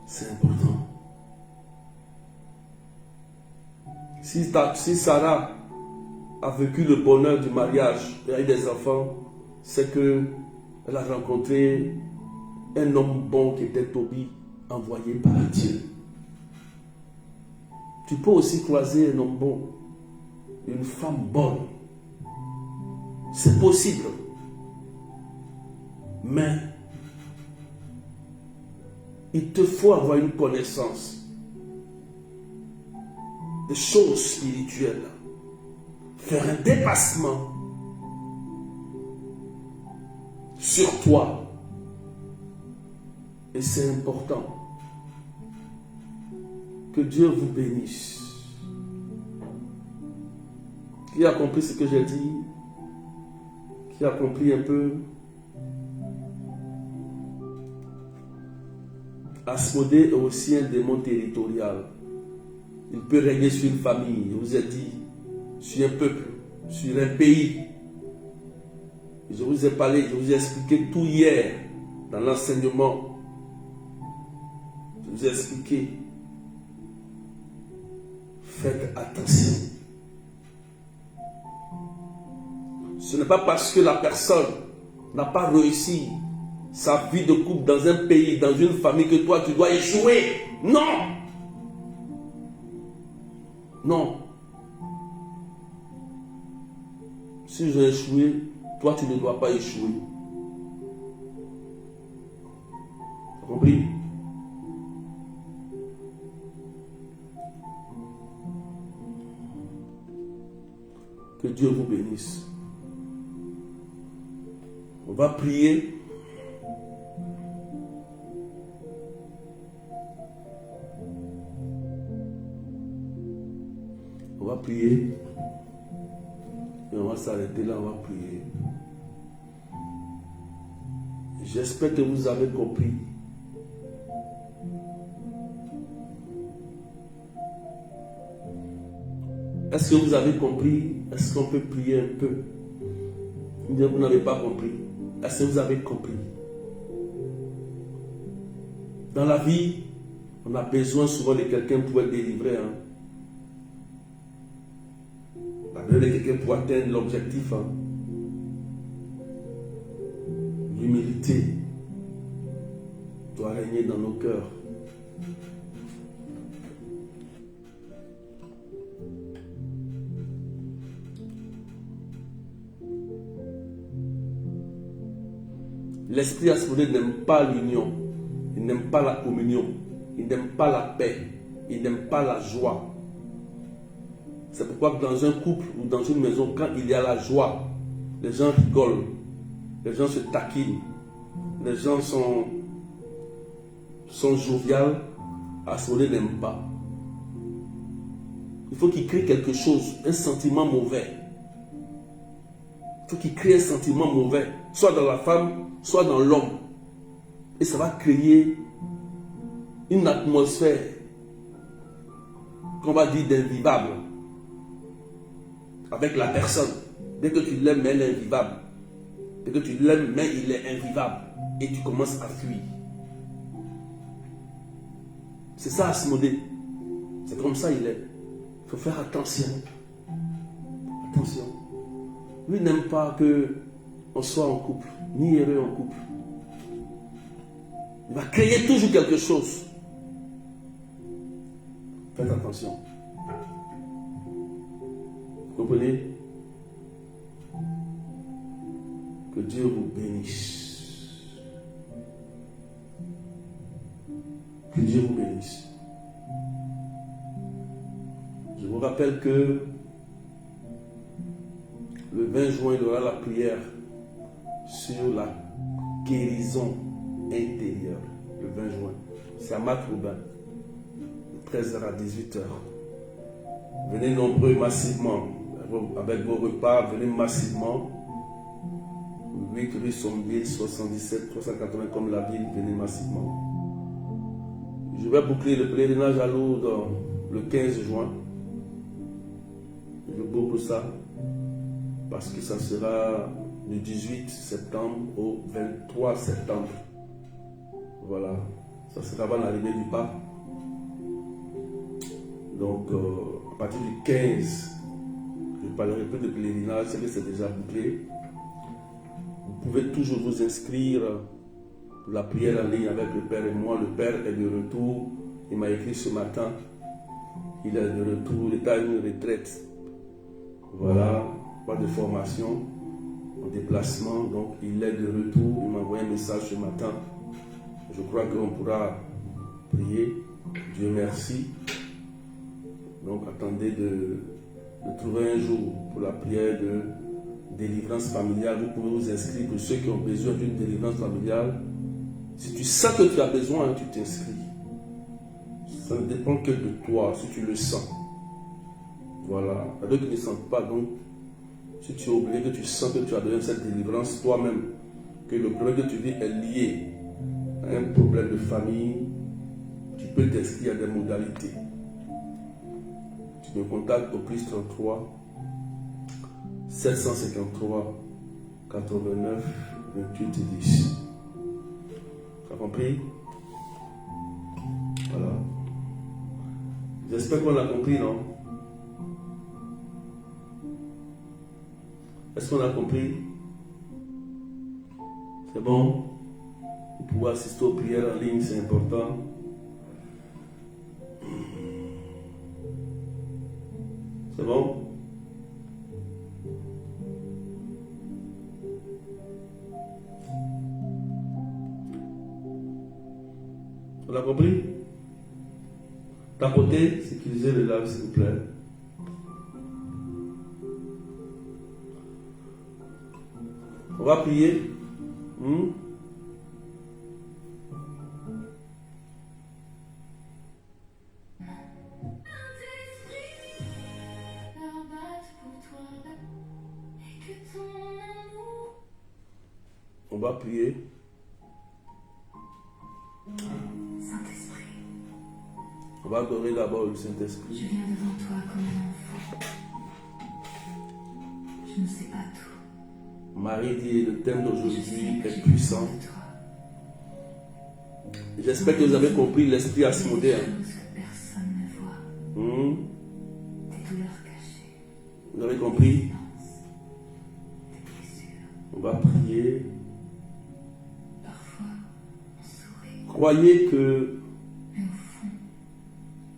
C'est important. Si Sarah a vécu le bonheur du mariage et a eu des enfants, c'est qu'elle a rencontré un homme bon qui était Tobie, envoyé par Dieu. Tu peux aussi croiser un homme bon, une femme bonne. C'est possible. Mais il te faut avoir une connaissance des choses spirituelles. Faire un dépassement sur toi. Et c'est important. Que Dieu vous bénisse. Qui a compris ce que j'ai dit? Qui a compris un peu? Asmodée est aussi un démon territorial. Il peut régner sur une famille, je vous ai dit, sur un peuple, sur un pays. Je vous ai parlé, je vous ai expliqué tout hier dans l'enseignement. Je vous ai expliqué. Faites attention. Ce n'est pas parce que la personne n'a pas réussi sa vie de couple dans un pays, dans une famille, que toi tu dois échouer. Non! Non. Si j'ai échoué, toi tu ne dois pas échouer. Tu as compris? Que Dieu vous bénisse. On va prier. On va prier. Et on va s'arrêter là, on va prier. J'espère que vous avez compris. Est-ce que vous avez compris? Est-ce qu'on peut prier un peu? Vous n'avez pas compris. Est-ce que vous avez compris? Dans la vie, on a besoin souvent de quelqu'un pour être délivré. On a besoin de quelqu'un pour atteindre l'objectif. L'humilité doit régner dans nos cœurs. L'esprit Asmodée n'aime pas l'union, il n'aime pas la communion, il n'aime pas la paix, il n'aime pas la joie. C'est pourquoi dans un couple ou dans une maison, quand il y a la joie, les gens rigolent, les gens se taquinent, les gens sont joviales. Asmodée n'aime pas. Il faut qu'il crée quelque chose, un sentiment mauvais. Il faut qu'il crée un sentiment mauvais, soit dans la femme, soit dans l'homme. Et ça va créer une atmosphère qu'on va dire d'invivable avec la personne. Dès que tu l'aimes, elle est invivable. Dès que tu l'aimes, mais il est invivable. Et tu commences à fuir. C'est ça Asmodée. C'est comme ça il est. Il faut faire attention. Attention. Lui n'aime pas qu'on soit en couple, ni heureux en couple. Il va créer toujours quelque chose. Faites attention. Vous comprenez? Que Dieu vous bénisse. Que Dieu vous bénisse. Je vous rappelle que le 20 juin, il y aura la prière sur la guérison intérieure. Le 20 juin. C'est à Marc-Robin. De 13h à 18h. Venez nombreux massivement. Avec vos repas, venez massivement. 8 rue Sommeville, 77 380 comme la ville, venez massivement. Je vais boucler le pèlerinage à Lourdes le 15 juin. Je boucle ça parce que ça sera du 18 septembre au 23 septembre. Voilà, ça sera avant l'arrivée du pape. Donc, à partir du 15, je ne parlerai plus de pèlerinage, c'est que c'est déjà bouclé. Vous pouvez toujours vous inscrire pour la prière en ligne avec le Père et moi. Le Père est de retour. Il m'a écrit ce matin. Il est de retour. Il est à une retraite. Voilà, pas de formation, en déplacement. Donc, il est de retour. Il m'a envoyé un message ce matin. Je crois qu'on pourra prier. Dieu merci. Donc, attendez de trouver un jour pour la prière de délivrance familiale. Vous pouvez vous inscrire pour ceux qui ont besoin d'une délivrance familiale. Si tu sens que tu as besoin, tu t'inscris. Ça ne dépend que de toi, si tu le sens. Voilà. Il y a d'autres qui ne sentent pas. Donc, si tu es obligé, que tu sens que tu as besoin de cette délivrance toi-même, que le problème que tu vis est lié à un problème de famille, tu peux t'inscrire à des modalités. Tu me contactes au plus 33 753 89 28 10. Tu as compris? Voilà. J'espère qu'on a compris, non? Est-ce qu'on a compris? C'est bon? Pour pouvoir assister aux prières en ligne, c'est important. C'est bon? On a compris? Tapotez, sécurisez le live, s'il vous plaît. On va prier. On va prier. Saint-Esprit, On va adorer d'abord le Saint-Esprit. je viens devant toi comme un enfant. Je ne sais pas tout. Marie dit, le thème Je d'aujourd'hui sais que est j'ai puissant. besoin de toi. J'espère que vous avez compris l'esprit Il y a Asmodée. des choses que personne ne voit. Des douleurs cachées. Vous avez compris? Des silences. Des blessures. On va prier. Parfois, on sourit. Croyez que Mais au fond,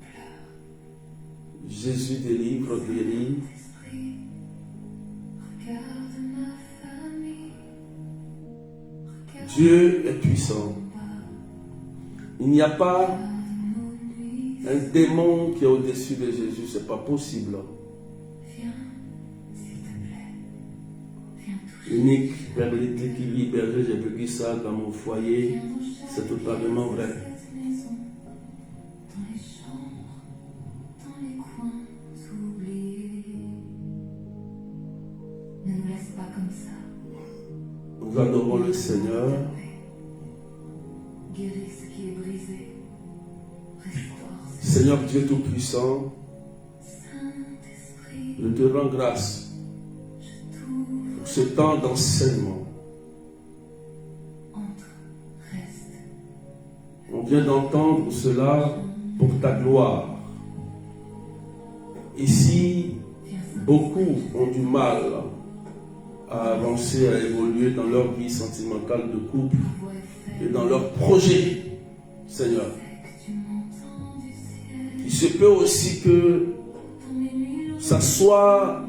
pleure. Jésus délivre, guérit. Saint-Esprit, regarde ma famille. Regarde Dieu est puissant. Il n'y a pas nos nuits. un démon qui est au-dessus de Jésus. Ce n'est pas possible. Viens, s'il te plaît. Viens toucher. Unique, Père qui vit, berger, j'ai vécu ça dans mon foyer. C'est totalement vrai. Cette maison, dans les chambres, dans les coins oubliés. Ne nous laisse pas comme ça. Nous adorons le Seigneur. Guéris ce qui est brisé. Restaure ce Seigneur Dieu Tout-Puissant, Saint-Esprit. je te rends grâce Je t'ouvre. pour ce temps d'enseignement. Entre. Reste. On vient d'entendre cela pour ta gloire. Ici, Viens, beaucoup ont du mal à avancer, à évoluer dans leur vie sentimentale de couple et dans leurs projets, Seigneur. Il se peut aussi que ça soit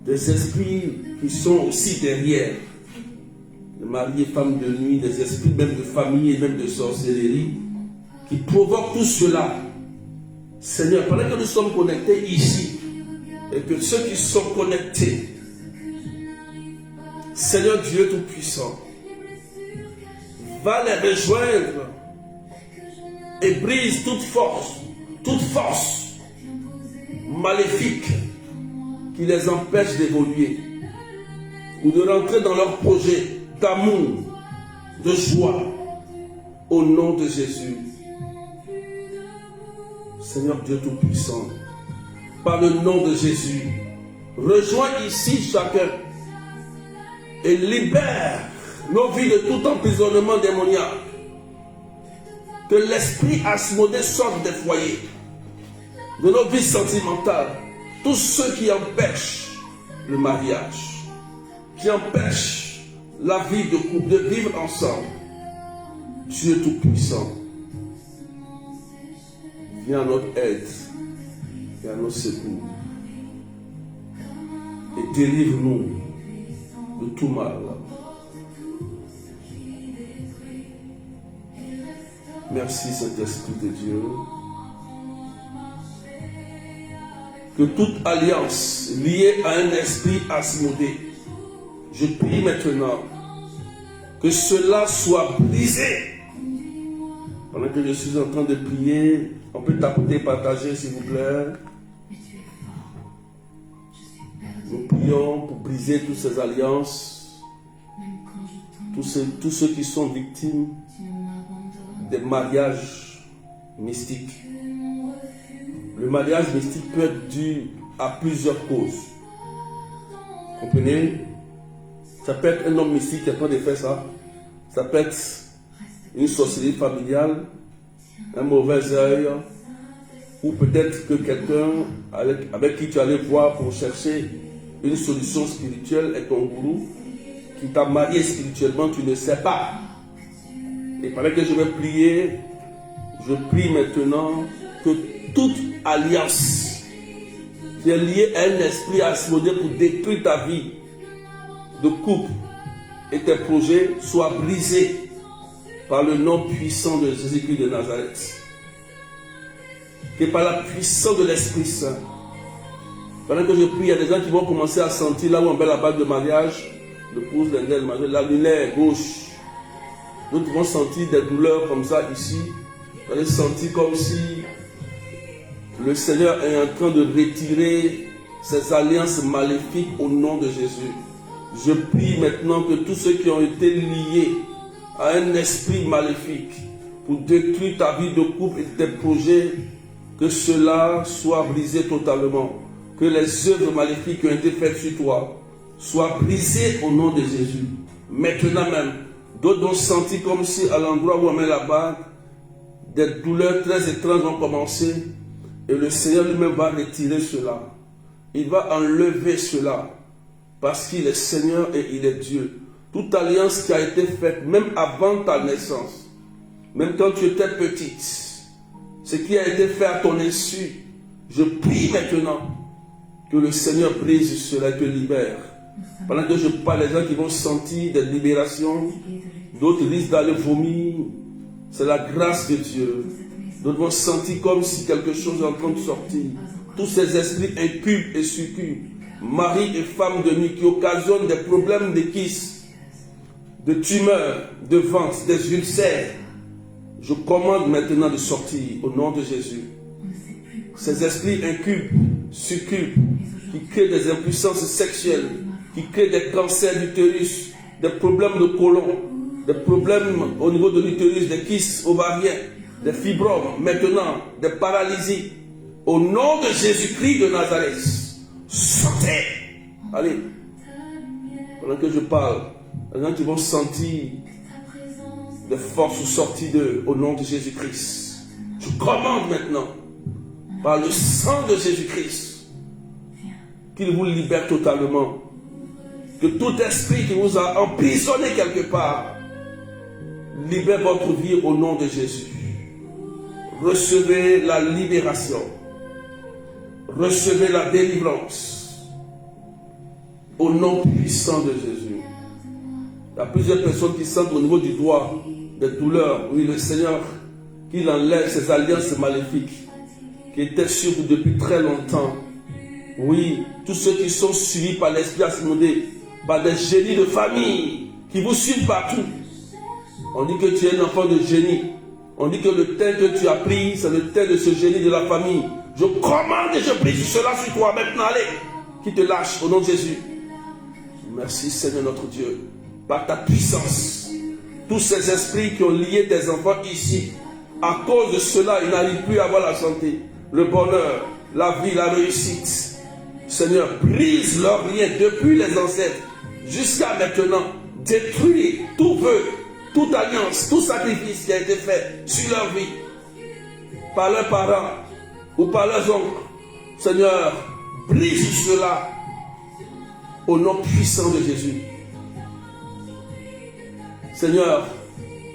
des esprits qui sont aussi derrière, de mari et femme de nuit, des esprits même de famille et même de sorcellerie, qui provoquent tout cela. Seigneur, pendant que nous sommes connectés ici, et que ceux qui sont connectés, Seigneur Dieu Tout-Puissant, va les rejoindre et brise toute force maléfique qui les empêche d'évoluer ou de rentrer dans leur projet d'amour, de joie, au nom de Jésus. Seigneur Dieu Tout-Puissant, par le nom de Jésus, rejoins ici chacun et libère nos vies de tout emprisonnement démoniaque. Que l'esprit Asmodée sorte des foyers, de nos vies sentimentales, tous ceux qui empêchent le mariage, qui empêchent la vie de couple, de vivre ensemble. Dieu Tout-Puissant, viens à notre aide et à notre secours et délivre-nous de tout mal. Merci Saint-Esprit de Dieu. Que toute alliance liée à un esprit Asmodée, je prie maintenant que cela soit brisé. Pendant que je suis en train de prier, on peut tapoter, partager s'il vous plaît. Nous prions pour briser toutes ces alliances, tous ceux qui sont victimes des mariages mystiques. Le mariage mystique peut être dû à plusieurs causes. Comprenez? Ça peut être un homme mystique qui est en train de faire ça. Ça peut être une sorcellerie familiale, un mauvais œil, ou peut-être que quelqu'un avec qui tu allais voir pour chercher une solution spirituelle est ton gourou, qui t'a marié spirituellement, tu ne sais pas. Et pendant que je vais prier, je prie maintenant que toute alliance qui est liée à un esprit Asmodée pour détruire ta vie de couple et tes projets soit brisée par le nom puissant de Jésus-Christ de Nazareth. Que par la puissance de l'Esprit Saint, pendant que je prie, il y a des gens qui vont commencer à sentir là où on met la bague de mariage, le pouce, l'indel, la lunaire gauche. D'autres vont sentir des douleurs comme ça ici. Vous allez sentir comme si le Seigneur est en train de retirer ces alliances maléfiques au nom de Jésus. Je prie maintenant que tous ceux qui ont été liés à un esprit maléfique pour détruire ta vie de couple et tes projets, que cela soit brisé totalement. Que les œuvres maléfiques qui ont été faites sur toi soient brisées au nom de Jésus. Maintenant même, d'autres ont senti comme si à l'endroit où on met la bague, des douleurs très étranges vont commencer et le Seigneur lui-même va retirer cela. Il va enlever cela parce qu'il est Seigneur et il est Dieu. Toute alliance qui a été faite même avant ta naissance, même quand tu étais petite, ce qui a été fait à ton insu, je prie maintenant que le Seigneur brise cela et te libère. Pendant que je parle, les gens qui vont sentir des libérations, d'autres risquent d'aller vomir. C'est la grâce de Dieu. D'autres vont sentir comme si quelque chose est en train de sortir. Tous ces esprits incubes et succubes, mari et femme de nuit, qui occasionnent des problèmes de kyste, de tumeurs, de ventre, des ulcères, je commande maintenant de sortir au nom de Jésus. Ces esprits incubes, succubes, qui créent des impuissances sexuelles, qui créent des cancers d'utérus, des problèmes de côlon, des problèmes au niveau de l'utérus, des kystes ovariens, des fibromes, maintenant des paralysies. Au nom de Jésus-Christ de Nazareth, sortez. Allez, pendant que je parle, les gens qui vont sentir des forces sorties d'eux au nom de Jésus-Christ. Je commande maintenant, par le sang de Jésus-Christ, qu'il vous libère totalement. Que tout esprit qui vous a emprisonné quelque part libère votre vie au nom de Jésus. Recevez la libération. Recevez la délivrance. Au nom puissant de Jésus. Il y a plusieurs personnes qui sentent au niveau du doigt des douleurs. Oui, le Seigneur, qu'il enlève ces alliances maléfiques qui étaient sur vous depuis très longtemps. Oui, tous ceux qui sont suivis par l'esprit Asmodée, par des génies de famille qui vous suivent partout. On dit que tu es un enfant de génie. On dit que le teint que tu as pris, c'est le teint de ce génie de la famille. Je commande et je brise cela sur toi maintenant. Allez, qui te lâche au nom de Jésus. Merci Seigneur notre Dieu. Par ta puissance, tous ces esprits qui ont lié tes enfants ici, à cause de cela, ils n'arrivent plus à avoir la santé, le bonheur, la vie, la réussite. Seigneur, brise leurs liens depuis les ancêtres jusqu'à maintenant. Détruis tout vœu, toute alliance, tout sacrifice qui a été fait sur leur vie, par leurs parents ou par leurs oncles. Seigneur, brise cela au nom puissant de Jésus. Seigneur,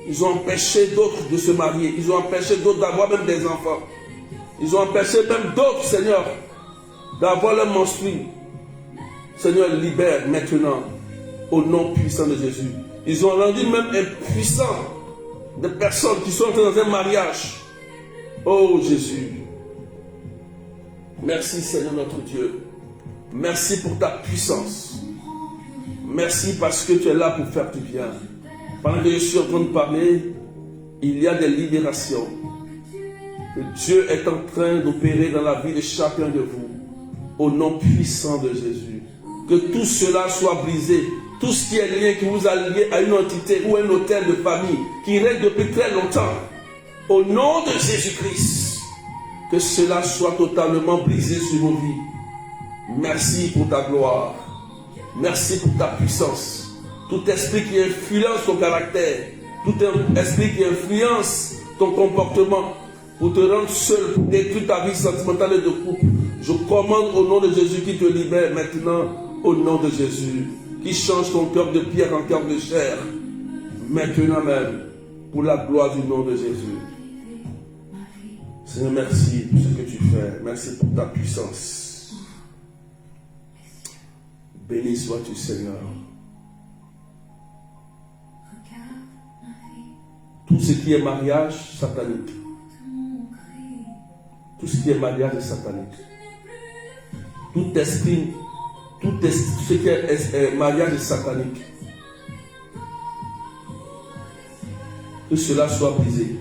ils ont empêché d'autres de se marier. Ils ont empêché d'autres d'avoir même des enfants. Ils ont empêché même d'autres, Seigneur, d'avoir leur menstru. Seigneur, libère maintenant au nom puissant de Jésus. Ils ont rendu même impuissants des personnes qui sont entrées dans un mariage. Oh Jésus. Merci Seigneur notre Dieu. Merci pour ta puissance. Merci parce que tu es là pour faire du bien. Pendant que je suis en train de parler, il y a des libérations que Dieu est en train d'opérer dans la vie de chacun de vous. Au nom puissant de Jésus. Que tout cela soit brisé. Tout ce qui est lié, qui vous a lié à une entité ou un hôtel de famille qui règne depuis très longtemps. Au nom de Jésus-Christ. Que cela soit totalement brisé sur vos vies. Merci pour ta gloire. Merci pour ta puissance. Tout esprit qui influence ton caractère, tout esprit qui influence ton comportement pour te rendre seul, pour détruire ta vie sentimentale et de couple, je commande au nom de Jésus qui te libère maintenant, au nom de Jésus, qui change ton cœur de pierre en cœur de chair, maintenant même, pour la gloire du nom de Jésus. Seigneur, merci pour ce que tu fais. Merci pour ta puissance. Béni sois-tu, Seigneur. Tout ce qui est mariage satanique. Tout ce qui est mariage est satanique. Tout esprit, ce qui est mariage est satanique. Que cela soit brisé.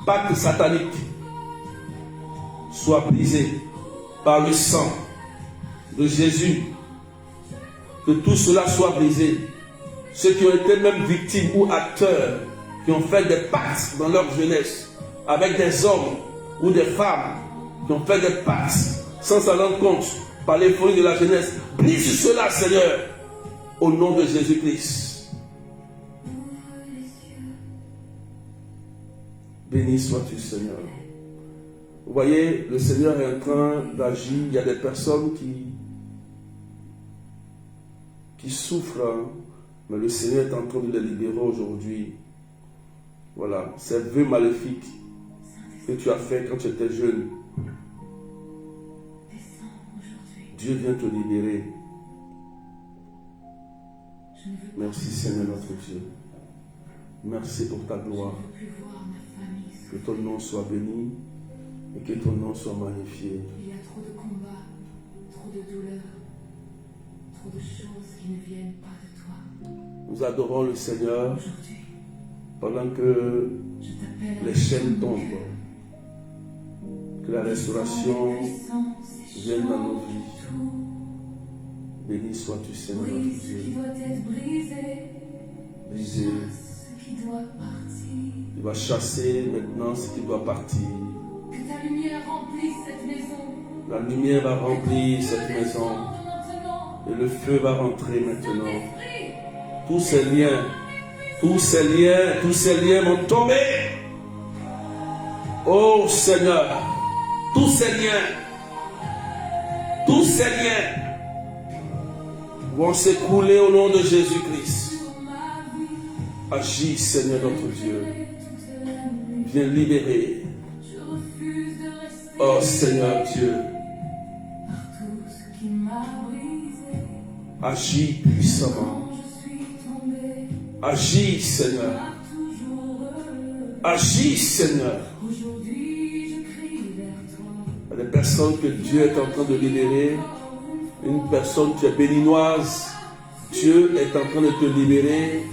Pacte satanique soit brisé par le sang de Jésus. Que tout cela soit brisé. Ceux qui ont été même victimes ou acteurs, qui ont fait des pactes dans leur jeunesse avec des hommes ou des femmes, qui ont fait des pactes sans s'en rendre compte par l'euphorie de la jeunesse. Brise cela, Seigneur, au nom de Jésus-Christ. Béni sois-tu, Seigneur. Vous voyez, le Seigneur est en train d'agir. Il y a des personnes qui souffrent, hein, mais le Seigneur est en train de les libérer aujourd'hui. Voilà, ces vœux maléfiques que tu as fait quand tu étais jeune. Dieu vient te libérer. Merci Seigneur notre Dieu. Merci pour ta gloire. Que ton nom soit béni et que ton nom soit magnifié. Il y a trop de combats, trop de douleurs, trop de choses qui ne viennent pas de toi. Nous adorons le Seigneur pendant que les chaînes tombent. Que la restauration vienne dans nos vies. Béni sois-tu, Seigneur notre Dieu. Brisé. Tu vas chasser maintenant ce qui doit partir. Que ta lumière remplisse cette maison. La lumière va remplir cette maison. Et le feu va rentrer maintenant. Tous ces liens vont tomber. Oh Seigneur, tous ces liens vont s'écouler au nom de Jésus-Christ. Agis, Seigneur notre Dieu. Viens libérer. Oh Seigneur Dieu. Agis puissamment. Agis, Seigneur. Agis, Seigneur. Il y a des personnes que Dieu est en train de libérer. Une personne qui est béninoise, Dieu est en train de te libérer.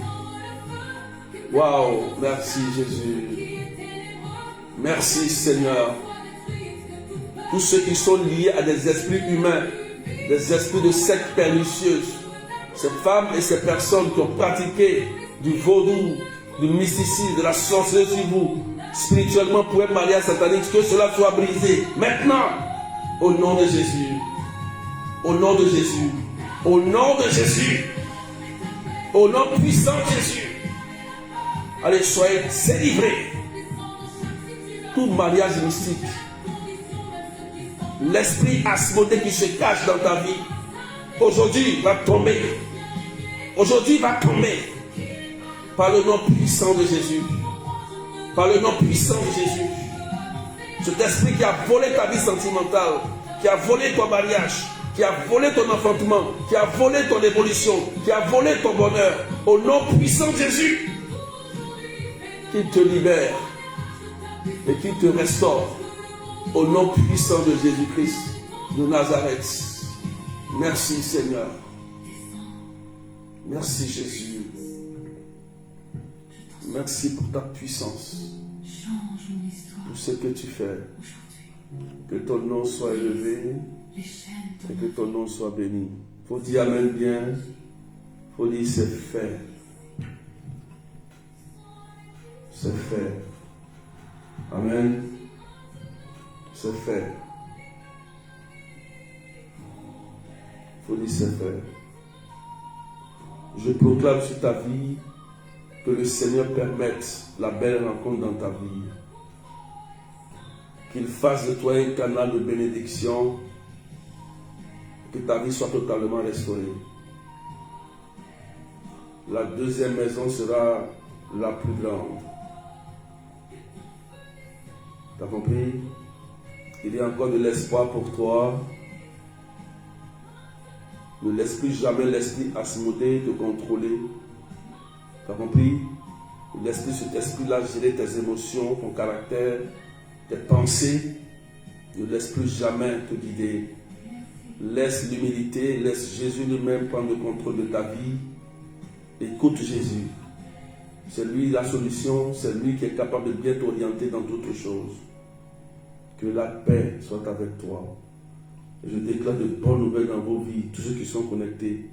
Waouh, merci Jésus. Merci Seigneur. Tous ceux qui sont liés à des esprits humains, des esprits de sectes pernicieuses, ces femmes et ces personnes qui ont pratiqué du vaudou, du mysticisme, de la sorcellerie sur vous, spirituellement pour un mariage satanique, que cela soit brisé. Maintenant, au nom de Jésus. Au nom de Jésus. Au nom de Jésus. Au nom puissant de Jésus. Allez, soyez délivrés. Tout mariage mystique. L'esprit asmodé qui se cache dans ta vie, aujourd'hui va tomber. Aujourd'hui va tomber. Par le nom puissant de Jésus. Par le nom puissant de Jésus. Cet esprit qui a volé ta vie sentimentale, qui a volé ton mariage, qui a volé ton enfantement, qui a volé ton évolution, qui a volé ton bonheur, au nom puissant de Jésus, qu'il te libère et qu'il te restaure, au nom puissant de Jésus-Christ de Nazareth. Merci Seigneur. Merci Jésus. Merci pour ta puissance, pour ce que tu fais. Que ton nom soit élevé et que ton nom soit béni. Il faut dire Amen bien. Il faut dire c'est fait. C'est fait. Amen. C'est fait. Il faut dire c'est fait. Je proclame sur ta vie que le Seigneur permette la belle rencontre dans ta vie. Qu'il fasse de toi un canal de bénédiction. Que ta vie soit totalement restaurée. La deuxième maison sera la plus grande. Tu as compris? Il y a encore de l'espoir pour toi. Ne laisse plus jamais l'esprit asmodé te contrôler. Tu as compris? Ne laisse plus cet esprit-là gérer tes émotions, ton caractère, tes pensées. Ne laisse plus jamais te guider. Laisse l'humilité, laisse Jésus lui-même prendre le contrôle de ta vie. Écoute Jésus. C'est lui la solution, c'est lui qui est capable de bien t'orienter dans d'autres choses. Que la paix soit avec toi. Et je déclare de bonnes nouvelles dans vos vies, tous ceux qui sont connectés.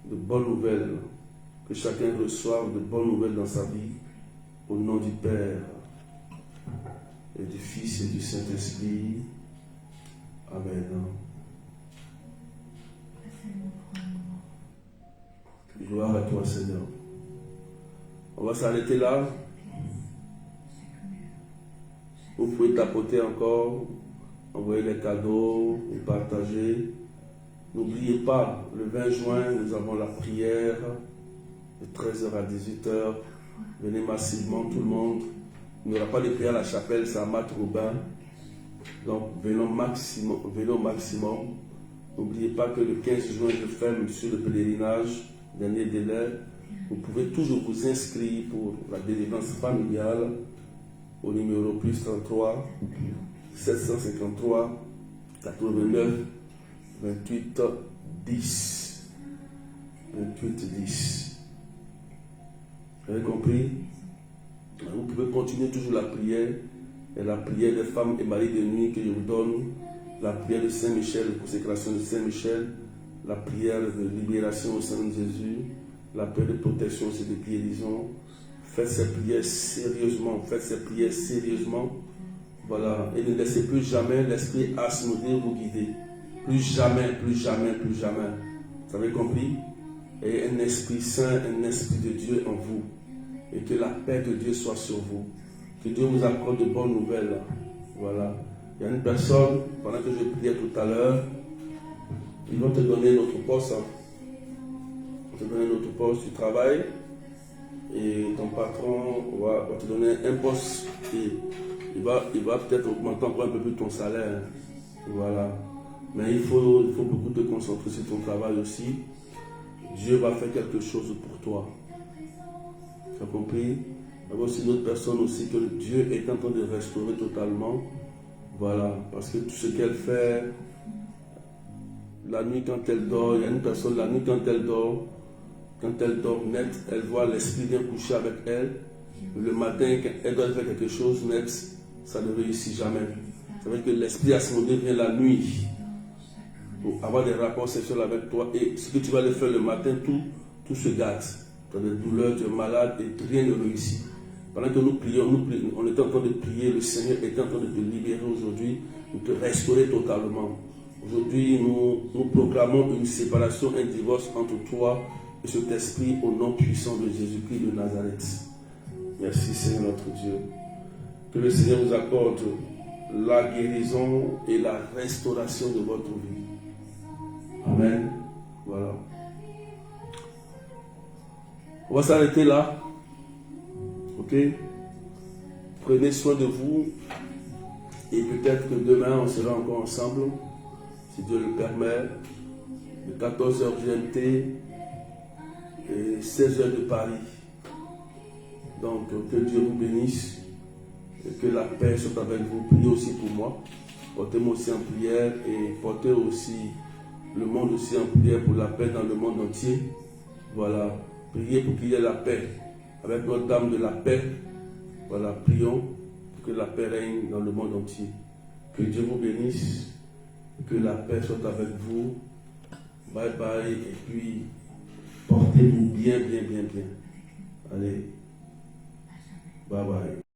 De bonnes nouvelles. Que chacun reçoive de bonnes nouvelles dans sa vie. Au nom du Père et du Fils et du Saint-Esprit. Amen. Gloire à toi, Seigneur. On va s'arrêter là. Vous pouvez tapoter encore, envoyer des cadeaux, et partager. N'oubliez pas, le 20 juin, nous avons la prière de 13h à 18h. Venez massivement, tout le monde. Il n'y aura pas de prière à la chapelle, c'est à Mat-Robin. Donc, venons maximum. N'oubliez pas que le 15 juin, je ferme sur le pèlerinage, dernier délai. Vous pouvez toujours vous inscrire pour la délivrance familiale au numéro plus 33 753 89 28 10. 28 10. Vous avez compris? Vous pouvez continuer toujours la prière. Et la prière des femmes et maris de nuit que je vous donne. La prière de Saint-Michel, la consécration de Saint-Michel. La prière de libération au sein de Jésus. La prière de protection, c'est de guérison. Faites ces prières sérieusement. Faites ces prières sérieusement. Voilà. Et ne laissez plus jamais l'esprit asmodé vous guider. Plus jamais, plus jamais, plus jamais. Vous avez compris? Et un esprit saint, un esprit de Dieu en vous. Et que la paix de Dieu soit sur vous. Que Dieu vous accorde de bonnes nouvelles. Voilà. Il y a une personne, pendant que je priais tout à l'heure, ils vont te donner notre poste. on te donne un autre poste, tu travailles et ton patron va te donner un poste et il va peut-être augmenter encore un peu plus ton salaire. Voilà. Mais il faut beaucoup te concentrer sur ton travail aussi. Dieu va faire quelque chose pour toi. Tu as compris? Il y a aussi une autre personne aussi que Dieu est en train de restaurer totalement. Voilà. Parce que tout ce qu'elle fait, la nuit quand elle dort, il y a une personne, la nuit quand elle dort net, elle voit l'esprit bien coucher avec elle. Le matin, quand elle doit faire quelque chose net, ça ne réussit jamais. Ça veut dire que l'esprit à ce moment vient la nuit pour avoir des rapports sexuels avec toi et ce que tu vas aller faire le matin, tout se gâte. Tu as des douleurs, tu es malade et rien ne réussit. Pendant que nous prions, on était en train de prier, le Seigneur était en train de te libérer aujourd'hui, de te restaurer totalement. Aujourd'hui, nous proclamons une séparation, un divorce entre toi et cet esprit au nom puissant de Jésus-Christ de Nazareth. Merci Seigneur notre Dieu. Que le Seigneur vous accorde la guérison et la restauration de votre vie. Amen. Voilà. On va s'arrêter là. Ok? Prenez soin de vous. Et peut-être que demain, on sera encore ensemble. Si Dieu le permet. De 14h GMT et 16h de Paris. Donc, que Dieu vous bénisse. Et que la paix soit avec vous. Priez aussi pour moi. Portez-moi aussi en prière. Et portez aussi le monde aussi en prière pour la paix dans le monde entier. Voilà. Priez pour qu'il y ait la paix. Avec notre Dame de la paix. Voilà. Prions pour que la paix règne dans le monde entier. Que Dieu vous bénisse. Que la paix soit avec vous. Bye bye. Et puis, portez-vous bien, bien, bien, bien. Allez. Bye bye.